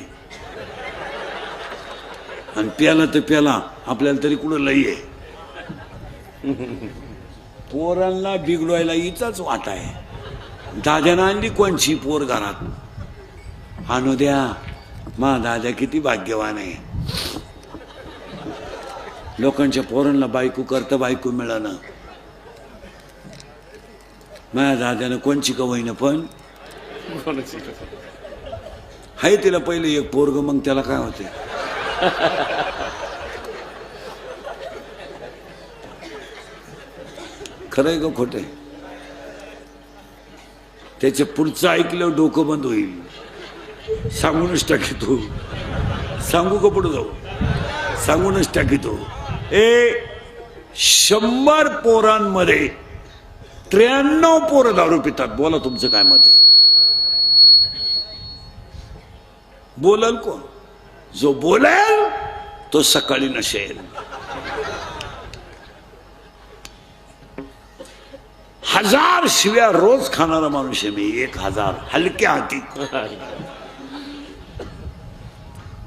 आणि प्याला तर प्याला, आपल्याला तरी कुठं लई आहे. पोरांना बिघडवायला हिचाच वाटा आहे. दाद्यानं आणली कोणची पोर घरात, आणू द्या. मा दादा किती भाग्यवान आहे. लोकांच्या पोरांना बायको करता बायको मिळालं. माझ्या दाद्यानं कोणची कवईनं पण हाय तिला पहिले एक पोरग, मग त्याला काय होते. खरंय का खोटं? त्याच्या पुढचं ऐकलं डोकं बंद होईल. सांगूनच टाकीतो. सांगू का पुढे जाऊ? सांगूनच टाकीतो. 100 पोरांमध्ये 93 पोरं दारू पितात. बोला तुमचं काय मत आहे? बोलल कोण? जो बोलेल तो सकाळी नशेल. 1000 शिव्या रोज खाणारा माणूस आहे मी. 1000 हलक्या हाती.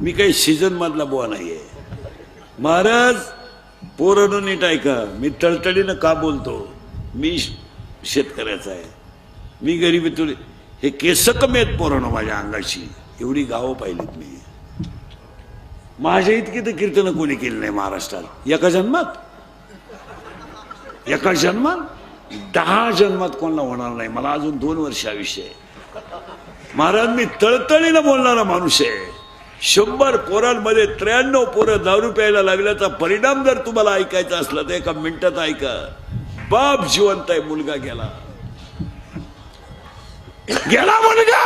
मी काही सीझन मधला बुवा नाहीये. महाराज पोरांनो नीट ऐका, मी तळतळीनं का बोलतो? मी शेतकऱ्याचा आहे, मी गरीबी तुले. हे केस कमी आहेत पोरांनो माझ्या अंगाची. एवढी गावं पाहिलीत मी. माझ्या इतकी तर कीर्तनं कोणी केली नाही महाराष्ट्रात. एका जन्मात 10 जन्मात कोणाला होणार नाही. मला अजून 2 वर्ष आयुष्य आहे. महाराज मी तळतळीनं बोलणारा माणूस आहे. 100 पोरांमध्ये 93 पोरं दारू प्यायला लागल्याचा परिणाम जर तुम्हाला ऐकायचा असला तर एका मिनिटात ऐका. बाप जिवंत आहे, मुलगा गेला. मुलगा.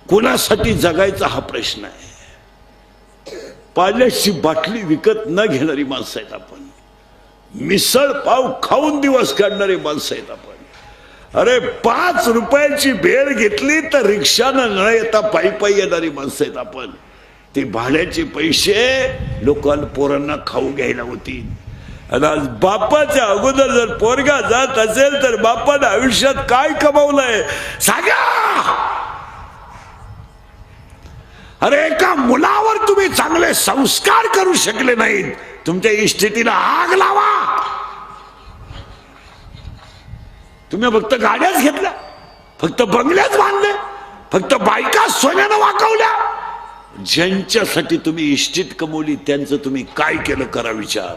कुणासाठी जगायचा हा प्रश्न आहे. पाण्याची बाटली विकत न घेणारी माणसं आहेत आपण. मिसळ पाव खाऊन दिवस काढणारी माणसं आहेत आपण. अरे 5 रुपयाची भेळ घेतली तर रिक्षानं न येता पायी पायी येणारी माणसं आहेत आपण. ते भाड्याचे पैसे लोकांना पोरांना खाऊ घ्यायला होतील. आणि आज बापाच्या अगोदर जर पोरगा जात असेल तर बापानं आयुष्यात काय कमावलंय सांगा. अरे एका मुलावर तुम्ही चांगले संस्कार करू शकले नाहीत, तुमच्या इस्टेटीला आग लावा. तुम्ही फक्त गाड्याच घेतल्या, फक्त बंगल्याच बांधले, फक्त बायका सोन्यानं वाकवल्या. ज्यांच्यासाठी तुम्ही इस्टेट कमवली त्यांचं तुम्ही काय केलं करा विचार.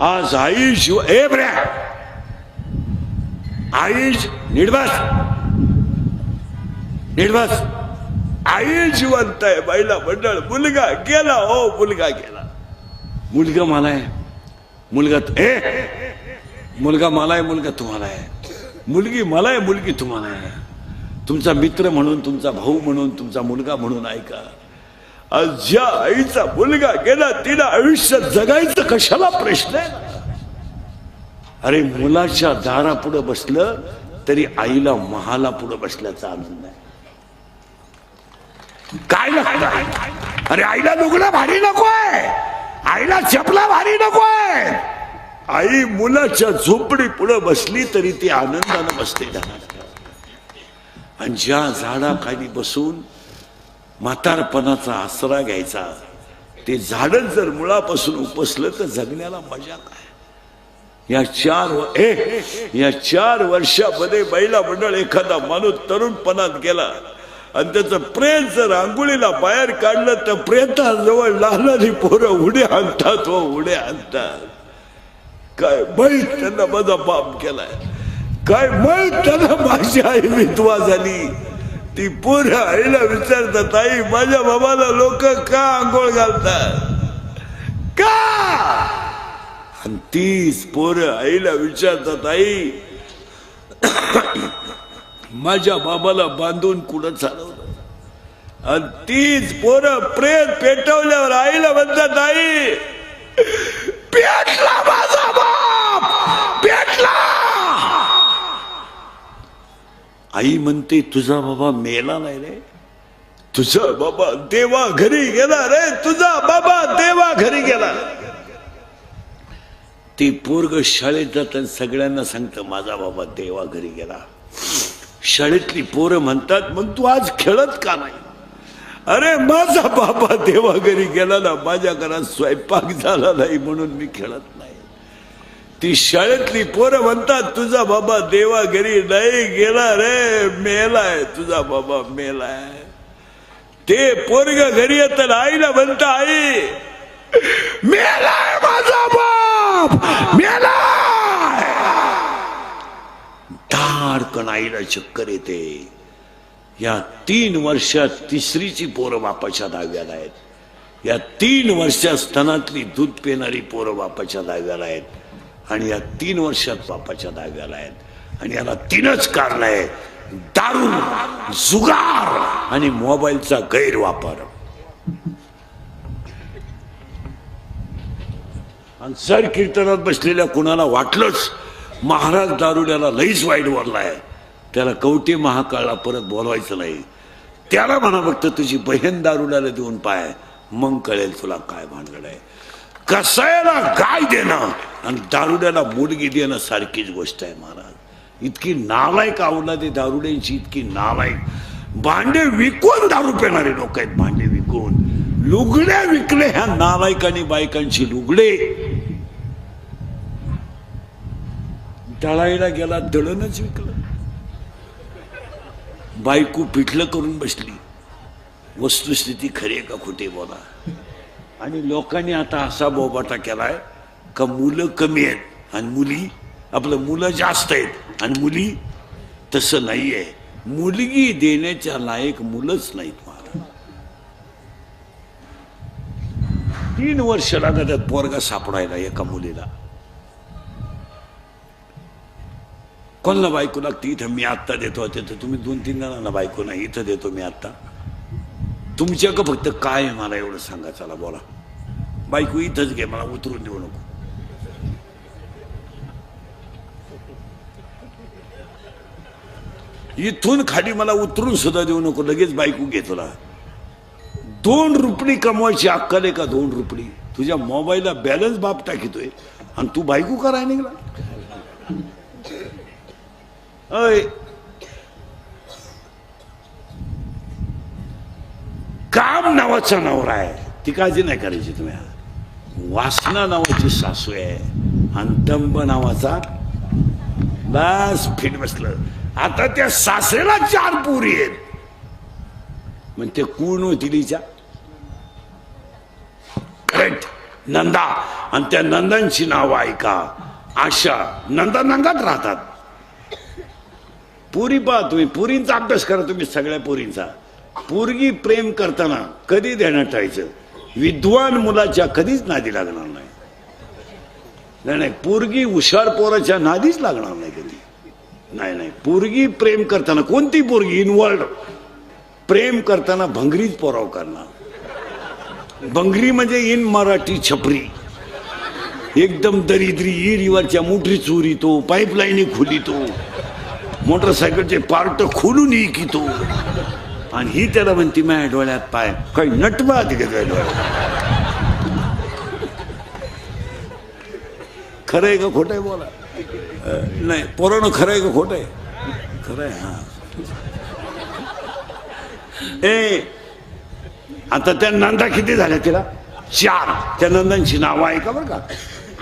आज आई शिव आई नीट बस. आई जिवंत आहे, महिला मंडळ. मुलगा गेला, हो मुलगा गेला. मुलगा मला आहे, मुलगा मुलगा मला आहे, मुलगा तुम्हाला आहे. मुलगी मला आहे, मुलगी तुम्हाला आहे. तुमचा मित्र म्हणून, तुमचा भाऊ म्हणून, तुमचा मुलगा म्हणून ऐका. आज ज्या आईचा मुलगा गेला तिला आयुष्य जगायचं कशाला प्रश्न आहे. अरे मुलाच्या दारा पुढे बसलं तरी आईला महाला पुढे बसल्याचा आनंद आहे. काय लागतं? अरे आईला लुगडं भारी नकोय, आईला चपला भारी नकोय. आई मुलाच्या झोपडी पुढे बसली तरी ती आनंदानं बसते. आणि ज्या झाडाखाली बसून म्हातारपणाचा आसरा घ्यायचा, ते झाडच जर मुळापासून उपसलं तर जगण्याला मजा काय. या 4 वर्षामध्ये महिला मंडळ एखादा माणूस तरुणपणात गेला आणि त्याचं प्रेत जर आंघोळीला बाहेर काढलं तर प्रेताजवळ लहानली पोरं उड्या आणतात, हो उड्या आणतात. काय माहीत त्यांना माझा बाप केलाय, काय माहीत त्यांना माझी आई विधवा झाली. ती पोरं आईला विचारतात, आई माझ्या बाबाला लोक का आंघोळ घालतात का? आणि तीच पोरं आईला विचारतात, आई माझ्या बाबाला बांधून कुठं चालवलं आणि तीच पोरं प्रेत पेटवल्यावर आईला म्हणतात आई पेटला माझा बाप पेटला. आई म्हणते तुझा बाबा मेला नाही रे, तुझा बाबा देवा घरी गेला रे, तुझा बाबा देवा घरी गेला. ती पोरग शाळेत जाताना सगळ्यांना सांगतं माझा बाबा देवा घरी गेला. शाळेतली पोरं म्हणतात मग तू आज खेळत का नाही? अरे माझा बाबा देवा घरी गेला ना, माझ्या घरात स्वयंपाक झाला नाही म्हणून मी खेळत नाही. ती शाळेतली पोरं म्हणतात तुझा बाबा देवा घरी नाही गेला रे, मेलाय, तुझा बाबा मेलाय. ते पोरग घरी येत आईला म्हणत आई मेलाय माझा बाप मेलाय. धाडकन आईला चक्कर येते. या 3 वर्षात तिसरीची पोरं बापाच्या दहाव्याला आहेत. या 3 वर्षात स्तनातली दूध पिणारी पोरं बापाच्या दहाव्याला आहेत. आणि या 3 वर्षात बापाच्या दहाव्याला आहेत. आणि याला 3च कारण आहे, दारू, जुगार आणि मोबाईलचा गैरवापर. आणि जर कीर्तनात बसलेल्या कुणाला वाटलंच महाराज दारुड्याला लईच वाईट बोललाय, त्याला कवटे महाकाळला परत बोलवायचं नाही. त्याला म्हणा फक्त तुझी बहीण दारुड्याला देऊन पाय, मग कळेल तुला काय भानगड आहे. कसायला गाय देणं आणि दारुड्याला मुलगी देणं सारखीच गोष्ट आहे महाराज. इतकी नालायक अवलाद आहे दारुड्यांची, इतकी नालायक. भांडे विकून दारू पिणारे लोक आहेत, भांडे विकून. लुगड्या विकले ह्या नालायकांनी बायकांची लुगडे. दळायला गेला दळणच विकलं. बायको पिठलं करून बसली. वस्तुस्थिती खरी आहे का खोटी बोला. आणि लोकांनी आता असा बोबाटा केलाय का मुलं कमी आहेत आणि मुली, आपलं मुलं जास्त आहेत आणि मुली. तसं नाहीये. मुलगी देण्याच्या लायक मुलंच नाहीत महाराज. 3 वर्ष लागतात पोरगा सापडायला एका मुलीला. कोणाला बायको लागते? इथं मी आत्ता देतो, तिथं तुम्ही 2-3 जणांना बायको नाही, इथं देतो मी आत्ता. तुमच्या का फक्त काय आहे मला एवढं सांगा, चला बोला. बायको इथंच घे, मला उतरून देऊ नको. इथून खाली मला उतरून सुद्धा देऊ नको, लगेच बायको घे तुला. 2 रुपये कमवायची अक्कल आहे का? 2 रुपये तुझ्या मोबाईलला बॅलन्स बाप टाकितोय आणि तू बायको कराय निघला. अय काम नावाचा नवरा आहे, ती काळजी नाही करायची तुम्ही. वासना नावाची सासू आहे आणि दंब नावाचा बस फिट बसलं. आता त्या सासऱ्याला 4 पोरी आहेत. मग ते कोण होती तिच्या? करेक्ट, नंदा. आणि त्या नंदांची नाव ऐका. आशा. नंदा नंदात राहतात. पुरी पहा तुम्ही, पुरींचा अभ्यास करा तुम्ही, सगळ्या पुरींचा. पोरगी प्रेम करताना कधी देण्यात ठेवायचं? विद्वान मुलाच्या कधीच नादी लागणार नाही. नाही, पोरगी हुशार पोराच्या नादीच लागणार नाही कधी. नाही, पोरगी प्रेम करताना, कोणती पोरगी इनवर्ल्ड प्रेम करताना भंगरीच पोराव करणार. भंगरी म्हणजे इन मराठी छपरी, एकदम दरिद्री. इरीवरच्या मोटरी चोरीतो, पाईपलाईनी खोलितो, मोटरसायकलचे पार्ट खोलून इकितो. आणि ही त्याला म्हणती माझ्या डोळ्यात पाय. काही नटवा तिथे डोळ्यात. खरं आहे का खोटं आहे बोला? नाही पोरानं, खरं आहे का खोटं आहे? खरं आहे. हा आता त्या नंदा किती झाल्या तिला? 4. त्या नंदांची नावं आहे का बरं का?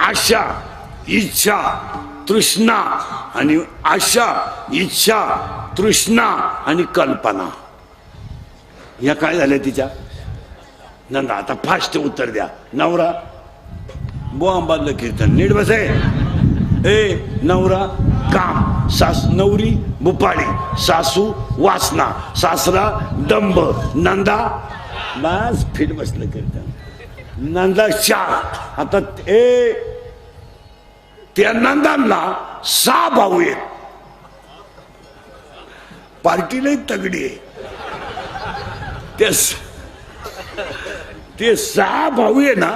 आशा, इच्छा, तृष्णा आणि आशा, इच्छा, तृष्णा आणि कल्पना. या काय झाल्या तिच्या नंदा? आता फास्ट उत्तर द्या. नवरा बोंबादलं कीर्तन, नीट बसे. नवरा काम, नवरी बुपाळी, सासू वासना, सासरा दंभ, नंदा बस फिट बसलं कीर्तन. नंदा 4. आता त्या नंदांना 6 भाऊ आहेत. पार्टीलाही तगडी आहे. ते 6 भाऊ आहे ना,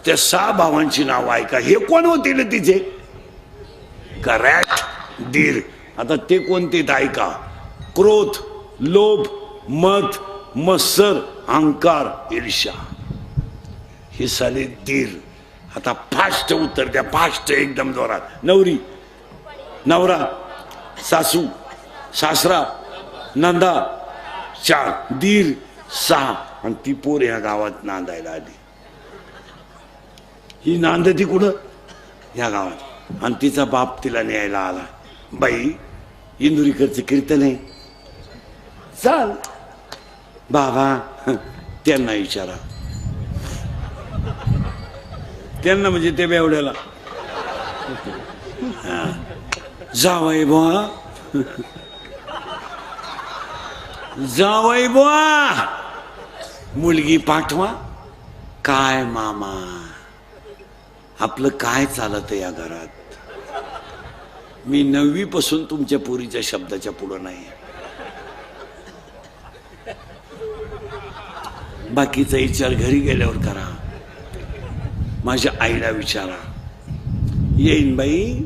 त्या 6 भावांची नाव ऐका. हे कोण होते ना तिचे? करॅट, धीर. आता ते कोणते ऐका. क्रोध, लोभ, मद, मत्सर, अहंकार, ईर्ष्या. हे साले धीर. आता फास्ट उत्तर द्या, फास्ट एकदम जोरात. नवरी, नवरा, सासू, सासरा, नंदा 4, धीर 6 आणि ती पोर ह्या गावात नांदायला आली. ही नांदती कुठं? ह्या गावात. आणि तिचा बाप तिला न्यायला आला. बाई, इंदुरीकरचं कीर्तन आहे, चाल. बाबा, त्यांना विचारा. त्यांना म्हणजे ते बेवड्याला. जावई बुवा, जावई बुवा, मुलगी पाठवा. काय मामा, आपलं काय चालत या घरात? मी 9वी पासून तुमच्या पोरीच्या शब्दाच्या पुढं नाही. बाकीचा विचार घरी गेल्यावर करा. माझ्या आईला विचारा. येईन बाई,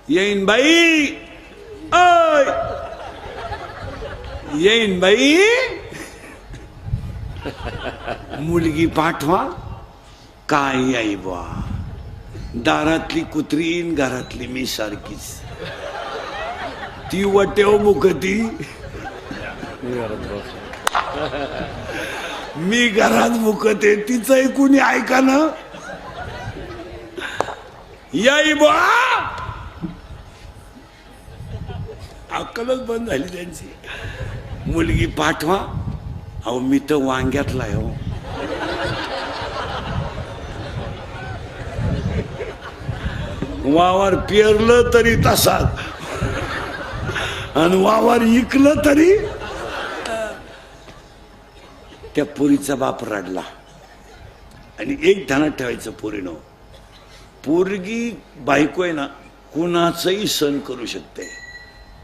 येईन बाई, ओय येईन बाई, मुलगी पाठवा. काय आई बा, दारातली कुत्रीन, घरातली मी सारखीच. ती वटेव मुखती, मी घरात मुकते. तिचंही कुणी ऐका ना. याई बा, अक्कलच बंद झाली त्यांची. मुलगी पाठवा. अहो मी तर वांग्यातला आहे हो. वावर पेरलं तरी तसाच आणि वावर इकलं तरी. त्या पोरीचा बाप रडला. आणि एक ध्यानात ठेवायचं पोरीनं, पोरगी बायको आहे ना, कुणाचंही सण करू शकते,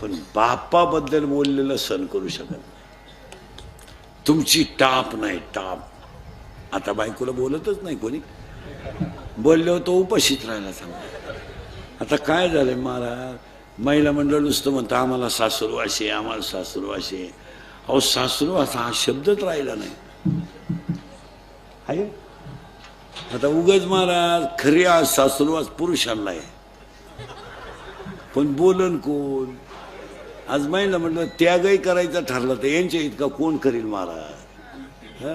पण बापाबद्दल बोललेलं सण करू शकत नाही. तुमची टाप नाही, टाप. आता बायकोला बोलतच नाही कोणी. बोलल्यावर तो उपाशीच राहायला सांगा. आता काय झालंय महाराज, महिला मंडळ नुसतं म्हणतं आम्हाला सासरू असे, आम्हाला सासरू असे. अहो सासरू असा हा शब्दच राहिला नाही. आहे आता उगाच महाराज, खरी आज सासरू आज पुरुषांना आहे, पण बोलन कोण? आज महिला म्हटलं त्यागही करायचा ठरला तर यांच्या इतका कोण करील महाराज?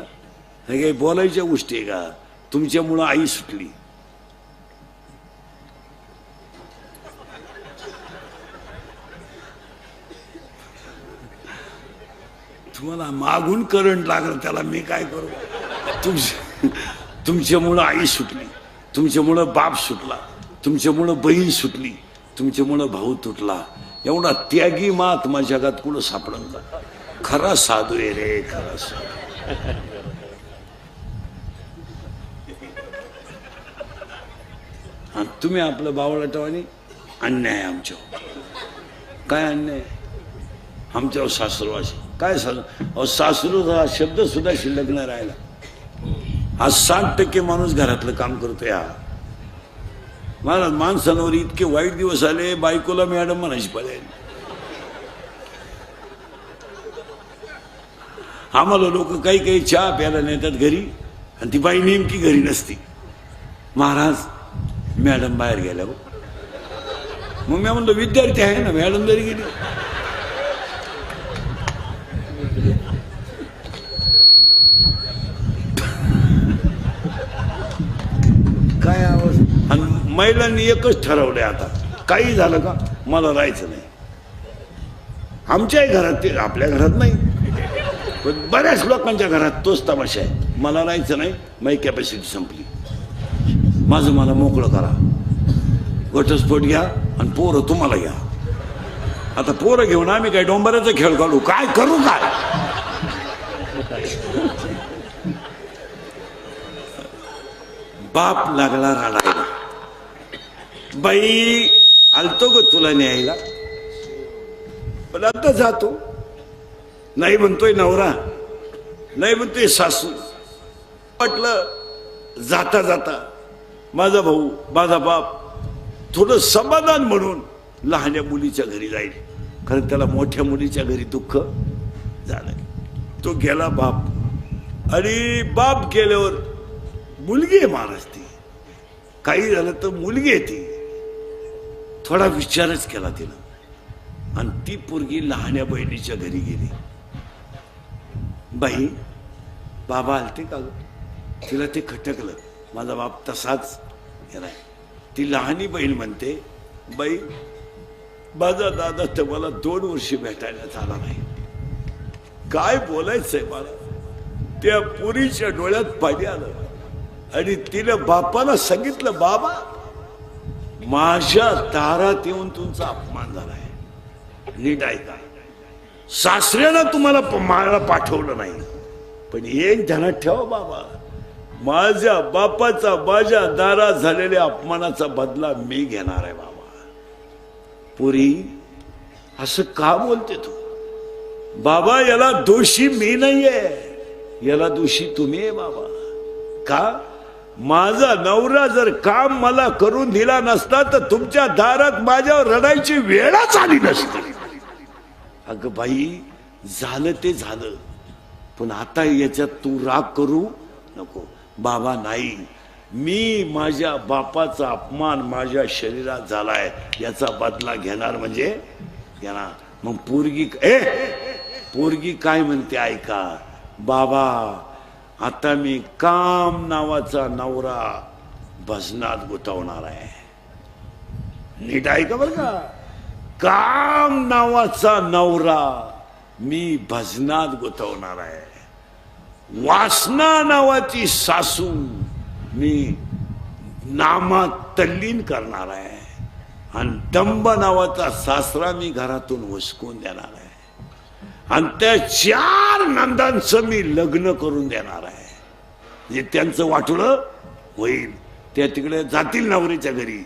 हे काही बोलायच्या गोष्टी आहे का? तुमच्यामुळं आई सुटली. तुम्हाला मागून करंट लागलं, त्याला मी काय करू? तुमच्यामुळं आई सुटली, तुमच्यामुळं बाप सुटला, तुमच्यामुळं बहीण सुटली, तुमच्यामुळं भाऊ तुटला. एवढा त्यागी महात्मा जगात कुठं सापडल का? खरा साधू आहे रे, खरा साधू. आणि तुम्ही आपलं बावळाटवानी अन्याय आमच्यावर. काय अन्याय? आमच्यावर सासरवाशी काय सासरू हा शब्द सुद्धा शिल्लक नाही राहिला. आज 60% माणूस घरातलं काम करतोय. मला माणसांवर इतके वाईट दिवस आले, बायकोला मॅडम म्हणायची पडेल. आम्हाला लोक काही काही चहा प्यायला नेतात घरी, आणि ती बाई नेमकी घरी नसती. महाराज मॅडम बाहेर गेल्या हो. मग मी म्हणतो विद्यार्थी आहे ना, मॅडम जरी गेली. काय आवाज. आणि महिलांनी एकच ठरवलंय आता, काही झालं का मला राहायचं नाही. आमच्याही घरात, ते आपल्या घरात नाही पण बऱ्याच लोकांच्या घरात तोच तमाशा आहे. मला राहायचं नाही, माझी कॅपॅसिटी संपली, माझं मला मोकळं करा, घटस्फोट घ्या आणि पोरं तुम्हाला घ्या. आता पोरं घेऊन आम्ही काय डोंबऱ्याचा खेळ काढू? काय करू? काय बाप लागला रडायला. बाई आलतो ग तुला न्यायला, पण आता जातो. नाही म्हणतोय नवरा, नाही म्हणतोय सासू. म्हटलं जाता जाता माझा भाऊ, माझा बाप थोडं समाधान म्हणून लहान्या मुलीच्या घरी जाईल, कारण त्याला मोठ्या मुलीच्या घरी दुःख झालं. तो गेला बाप, आणि बाप गेल्यावर मुलगी आहे महाराज. ती काही झालं तर मुलगी आहे ती. थोडा विचारच केला तिनं, आणि ती पोरगी लहान्या बहिणीच्या घरी गेली. बाई बाबा आलते का ग? तिला ते खटकलं, माझा बाप तसाच गेलाय. ती लहानी बहीण म्हणते, बाई माझा दादा तर मला 2 वर्ष भेटायला आला नाही. काय बोलायचंय मला. त्या पुरीच्या डोळ्यात पाणी आलं, आणि तिनं बापाला सांगितलं, बाबा माझ्या दारात येऊन तुमचा अपमान झालाय. नीट ऐका, सासऱ्यानं तुम्हाला मला पाठवलं नाही, पण एक ध्यानात ठेवा बाबा, माझ्या बापाचा माझ्या दारात झालेल्या अपमानाचा बदला मी घेणार आहे बाबा. पुरी असं का बोलते तू? बाबा याला दोषी मी नाहीये, याला दोषी तुम्ही आहे बाबा. का? माझा नवरा जर काम मला करून दिला नसता तर तुमच्या दारात माझ्यावर रडायची वेळच आली नसती. अगं बाई झालं ते झालं, पण आता याच्यात तू राग करू नको. बाबा नाही, मी माझ्या बापाचा अपमान माझ्या शरीरात झालाय, याचा बदला घेणार म्हणजे घेणार. मग पोरगी काय म्हणते ऐका, बाबा आता मी काम नावाचा नवरा भजनात गुंतवणार आहे. नीट ऐका बरं का, काम नावाचा नवरा मी भजनात गुंतवणार आहे. वासना नावाची सासू मी नामात तल्लीन करणार आहे, आणि दंब नावाचा सासरा मी घरातून हुसकून देणार आहे, आणि त्या 4 नंदांचं मी लग्न करून देणार आहे. म्हणजे त्यांचं वाटोळं होईल, त्या तिकडे जातील नवरीच्या घरी,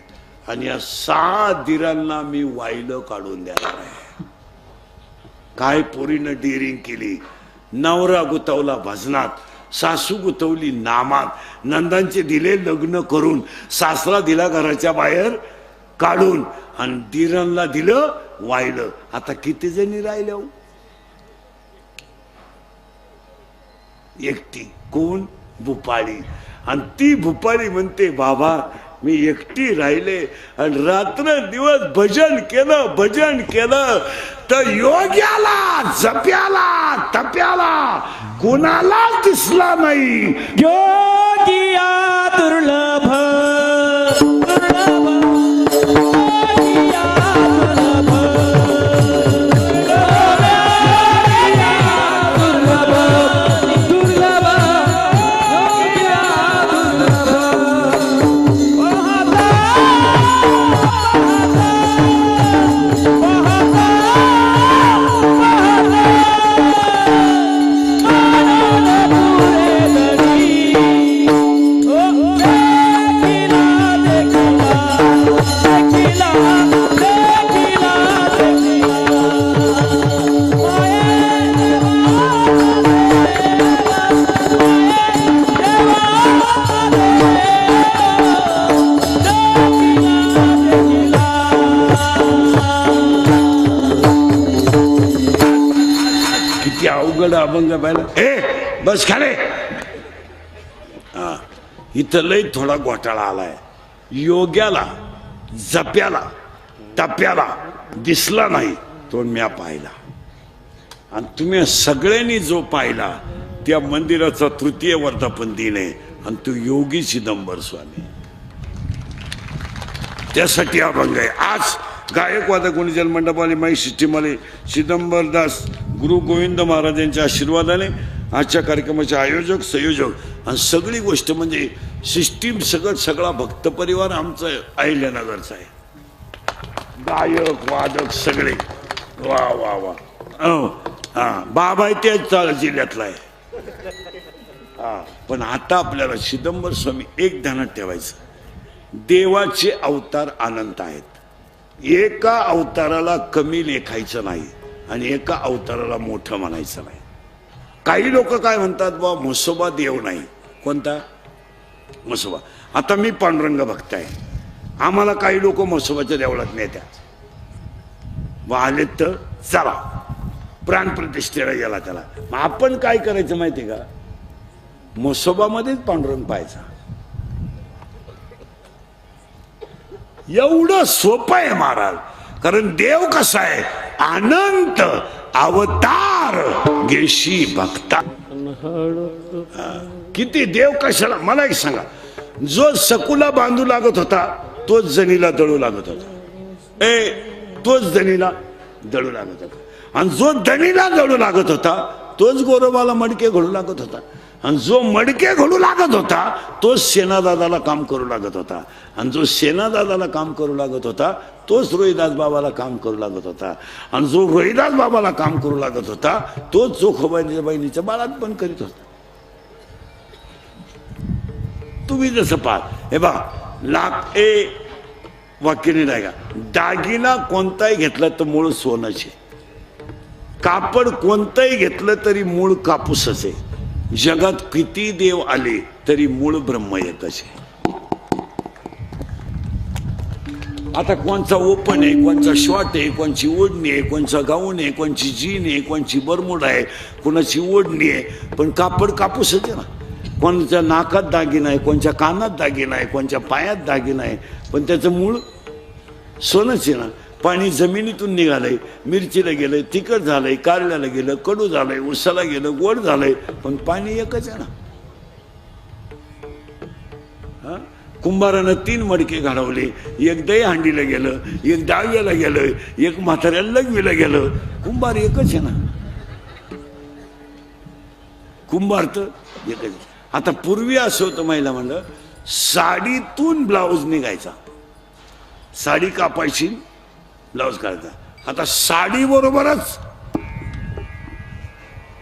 आणि या 6 दिरांना मी वाहिलं काढून देणार आहे. काय पोरीनं डिरिंग केली, नवरा गुतवला भजनात, सासू गुतवली नामात, नंदांचे दिले लग्न करून, सासरा दिला घराच्या बाहेर काढून, आणि दिरांना दिलं वाहिलं. आता किती जणी राहिल्या? एकटी. कोण? भूपाळी. आणि ती भूपाळी म्हणते, बाबा मी एकटी राहिले, आणि रात्र दिवस भजन केलं तर योग्याला जप्याला तप्याला कुणाला दिसला नाही. योगिया दुर्लभ अभंग पाहिला. बस खाले. इथं लय थोडा घोटाळा आलाय. योग्याला जप्याला टप्याला दिसला नाही तो म्या पाहिला, आणि तुम्ही सगळ्यांनी जो पाहिला त्या मंदिराचा 3य वर्धापन दिन आहे, आणि तो योगी चिदंबर स्वामी. त्यासाठी अभंग आहे. आज गायकवाद गुणजन मंडपाने माई सिस्टीमवाले चिदंबरदास गुरु गोविंद महाराज यांच्या आशीर्वादाने आजच्या कार्यक्रमाचे आयोजक संयोजक आणि सगळी गोष्ट म्हणजे सिस्टीम सगळा भक्त परिवार आमचा अहिल्यानगरचा आहे. गायक वादक सगळे वा वा वा. हा बाबा त्याच जिल्ह्यातला आहे. हा पण आता आपल्याला चिदंबर स्वामी एक ध्यानात ठेवायचं, देवाचे अवतार अनंत आहेत. एका अवताराला कमी लेखायचं नाही आणि एका अवताराला मोठं म्हणायचं नाही. काही लोक काय म्हणतात, बा म्हसोबा देव नाही. कोणता म्हसोबा? आता मी पांडुरंग भक्त आहे, आम्हाला काही लोक म्हसोबाच्या देवळात नेत्यात. आलेत तर चला, प्राणप्रतिष्ठेला गेला त्याला. मग आपण काय करायचं माहितीये का, म्हसोबामध्येच पांडुरंग पाहायचा. एवढं सोपं आहे महाराज. कारण देव कसा आहे, अनंत अवतार घेशी भक्ता. किती देव कशाला, मला एक सांगा, जो सकुला बांधू लागत होता तोच जनीला दळू लागत होता. तोच जनीला दळू लागत होता. आणि जो दणीला दळू लागत होता तोच गोरोबाला मडके घडू लागत होता. आणि जो मडके घडू लागत होता तोच सेनादादाला काम करू लागत होता. आणि जो सेनादादाला काम करू लागत होता तोच रोहिदास बाबाला काम करू लागत होता. आणि जो रोहिदास बाबाला काम करू लागत होता तोच जोखोबाईच्या बहिणीच्या बाळात पण करीत होता. तुम्ही जसं पाहा, हे बघा, वाक्यने नाही का, दागिना कोणताही घेतला तर मूळ सोनचे, कापड कोणतंही घेतलं तरी मूळ कापूसच आहे. जगात किती देव आले तरी मूळ ब्रह्म एकच आहे. आता कोणचा ओपन आहे, कोणचा शॉर्ट आहे, कोणची ओढणी आहे, कोणचा गाऊन आहे, कोणची जीन आहे, कोणची बरमुड आहे, कोणाची ओढणी आहे, पण कापड कापूसच आहे ना. कोणच्या नाकात दागिना आहे, कोणच्या कानात दागिना आहे, कोणच्या पायात दागिना आहे, पण त्याचं मूळ सोनच आहे ना. पाणी जमिनीतून निघालंय, मिरचीला गेलंय, तिखट झालंय, कारल्याला गेलं, कडू झालंय, उसाला गेलं, गोड झालंय, पण पाणी एकच आहे ना. कुंभारानं 3 मडके घडवले, एक दही हांडीला गेलं, एक डाव्याला गेलं, एक म्हाताऱ्याला लघवीला गेलं. कुंभार एकच आहे ना, कुंभार तर एकच. आता पूर्वी असं होतं, महिला म्हणलं साडीतून ब्लाऊज निघायचा, साडी कापायची, ब्लाऊज काढायचा. आता साडी बरोबरच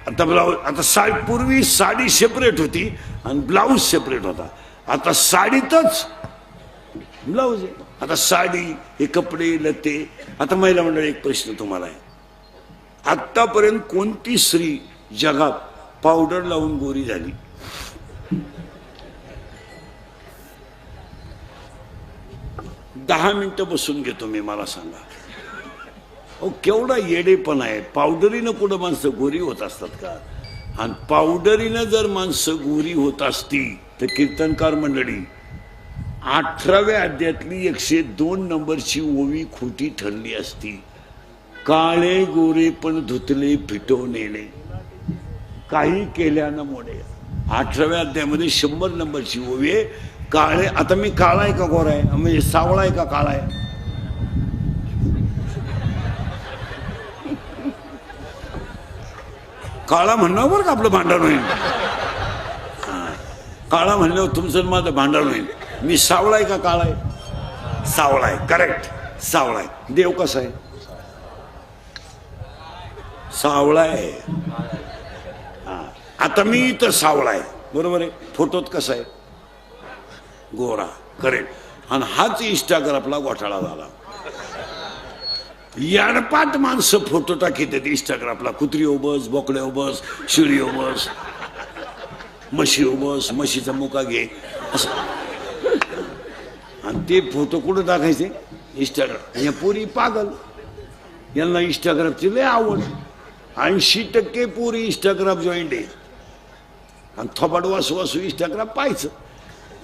आता ब्लाऊज. आता पूर्वी साडी सेपरेट होती आणि ब्लाऊज सेपरेट होता. आता साडीतच ब्लाऊज आहे. आता साडी, हे कपडे लते. आता महिला मंडळ, एक प्रश्न तुम्हाला आहे, आतापर्यंत कोणती स्त्री जगात पावडर लावून गोरी झाली? दहा मिनिटं बसून घेतो मी, मला सांगा. केवढा येडेपण आहे. पावडरीनं कुठं माणसं गोरी होत असतात का? आणि पावडरीनं जर माणसं गोरी होत असती तर कीर्तनकार मंडळी 18व्या अध्यायातली 102 नंबरची ओवी खोटी ठरली असती. काळे गोरे पण धुतले फिटवलेले, काही केल्यानं मोडे. 18व्या अध्यायामध्ये 100 नंबरची ओवी आहे. काळे, आता मी काळा आहे का गोरा आहे, म्हणजे सावळा आहे का काळा आहे? काळा म्हणणं बरं का आपलं भांडण होईल. काळा म्हणल्यावर तुमचं माझं भांडण होईल. मी सावळा आहे का काळा आहे? सावळा आहे, करेक्ट, सावळा आहे. देव कसा आहे? सावळा आहे. आता मी तर सावळा आहे, बरोबर आहे. फोटोत कसा आहे? गोरा, करेक्ट. आणि हाच इंस्टाग्रामला घोटाळा झाला. याडपाट माणसं फोटो टाकीत इंस्टाग्रामला. कुत्री उबस, बोकडे उबस, शिळी उबस, म्हशी उबस, म्हशीचा मुका घे असं. आणि ते फोटो कुठं टाकायचे? इंस्टाग्राम. या पोरी पागल, यांना इंस्टाग्रामची लय आवड. 80% पोरी इंस्टाग्राम जॉईंट आहे. आणि थोबाड वासू वासू इंस्टाग्राम पाहायचं.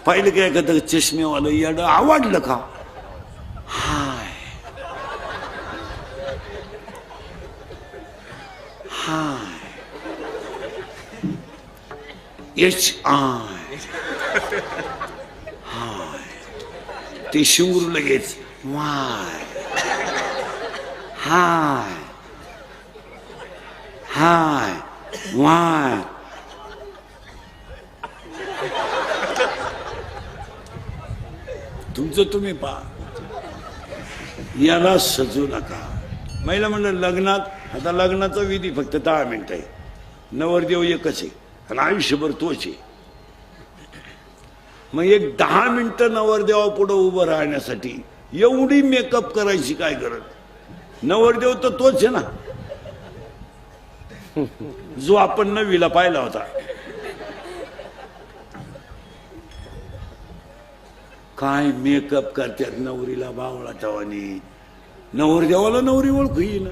पाहिलं काय एखादं चष्मेवालं याडं आवडलं का? हाय हाय HI हाय. ते शिंगरू लगेच वाय हाय हाय वाय. तुमचं तुम्ही पहा, याला सजू नका. महिला म्हणलं लग्नात, आता लग्नाचा विधी फक्त 10 मिनिटं आहे. नवरदेव एकच आहे आणि आयुष्यभर तोच आहे. मग एक 10 मिनिटं नवरदेवा पुढं उभं राहण्यासाठी एवढी मेकअप करायची काय गरज? नवरदेव तर तोच आहे ना जो आपण नवीला पाहिला होता. काय मेकअप करतात नवरीला बावळा टवानी. नवरदेवाला नवरी ओळखू येईना.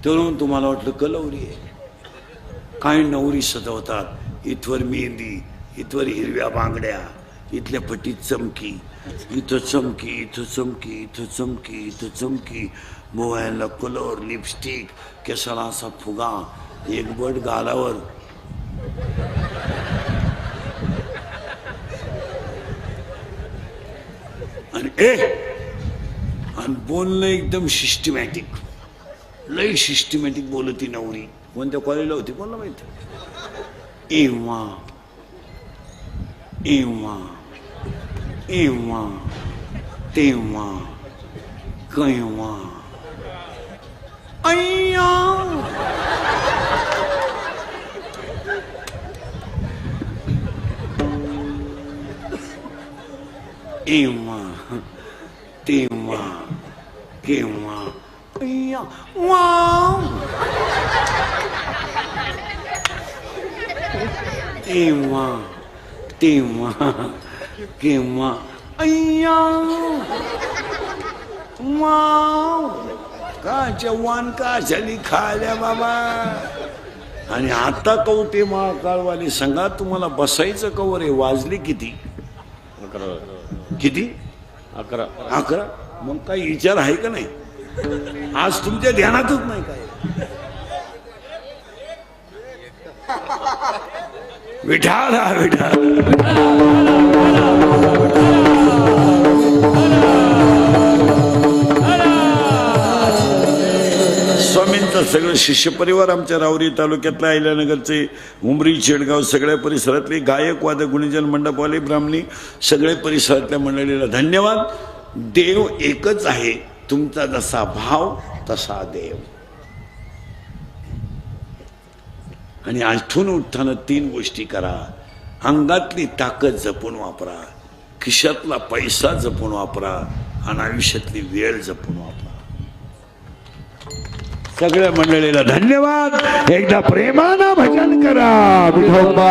तरुण तुम्हाला वाटलं कलवरी आहे. काय नवरी सजवतात. इथवर मेहंदी, इथवर हिरव्या बांगड्या, इथल्या पटीत चमकी, इथं चमकी, इथं चमकी, इथं चमकी, इथं चमकी, मोबाईलला कलर, लिपस्टिक, केसाला असा फुगा, एक बट गालावर. आणि बोलणं एकदम सिस्टमॅटिक, लई सिस्टमॅटिक बोलती नवरी. कोणत्या कॉलेजला होती कोणाला माहिती. एव्हा एव्हा एव्हा तेव्हा केव्हा अय्या एव्हा तेव्हा केव्हा अय्या वाव एव्हा तेव्हा केव्हा अय्या वाव. काच्या वान काच्याली खाल्या बाबा. आणि आता कवटे महाकाळवाली सांगा तुम्हाला बसायचं कवर आहे. वाजली किती? 11. किती? 11. 11. मग काही विचार आहे का नाही? आज तुमच्या ध्यानातच नाही काय. विठाला विठाल. स्वामींचा सगळं शिष्य परिवार आमच्या रावरी तालुक्यातल्या अहिल्यानगरचे, उमरी, चेडगाव सगळ्या परिसरातले गायक, वादक, गुणीजन, मंडपवाले, ब्राह्मणी सगळे परिसरातल्या मंडळीला धन्यवाद. देव एकच आहे. तुमचा जसा भाव तसा देव. आणि आठवून उठताना 3 गोष्टी करा. अंगातली ताकद जपून वापरा, खिशातला पैसा जपून वापरा, आणि आयुष्यातली वेळ जपून वापरा. सगळ्या मंडळीला धन्यवाद. एकदा प्रेमानं भजन करा. विठोबा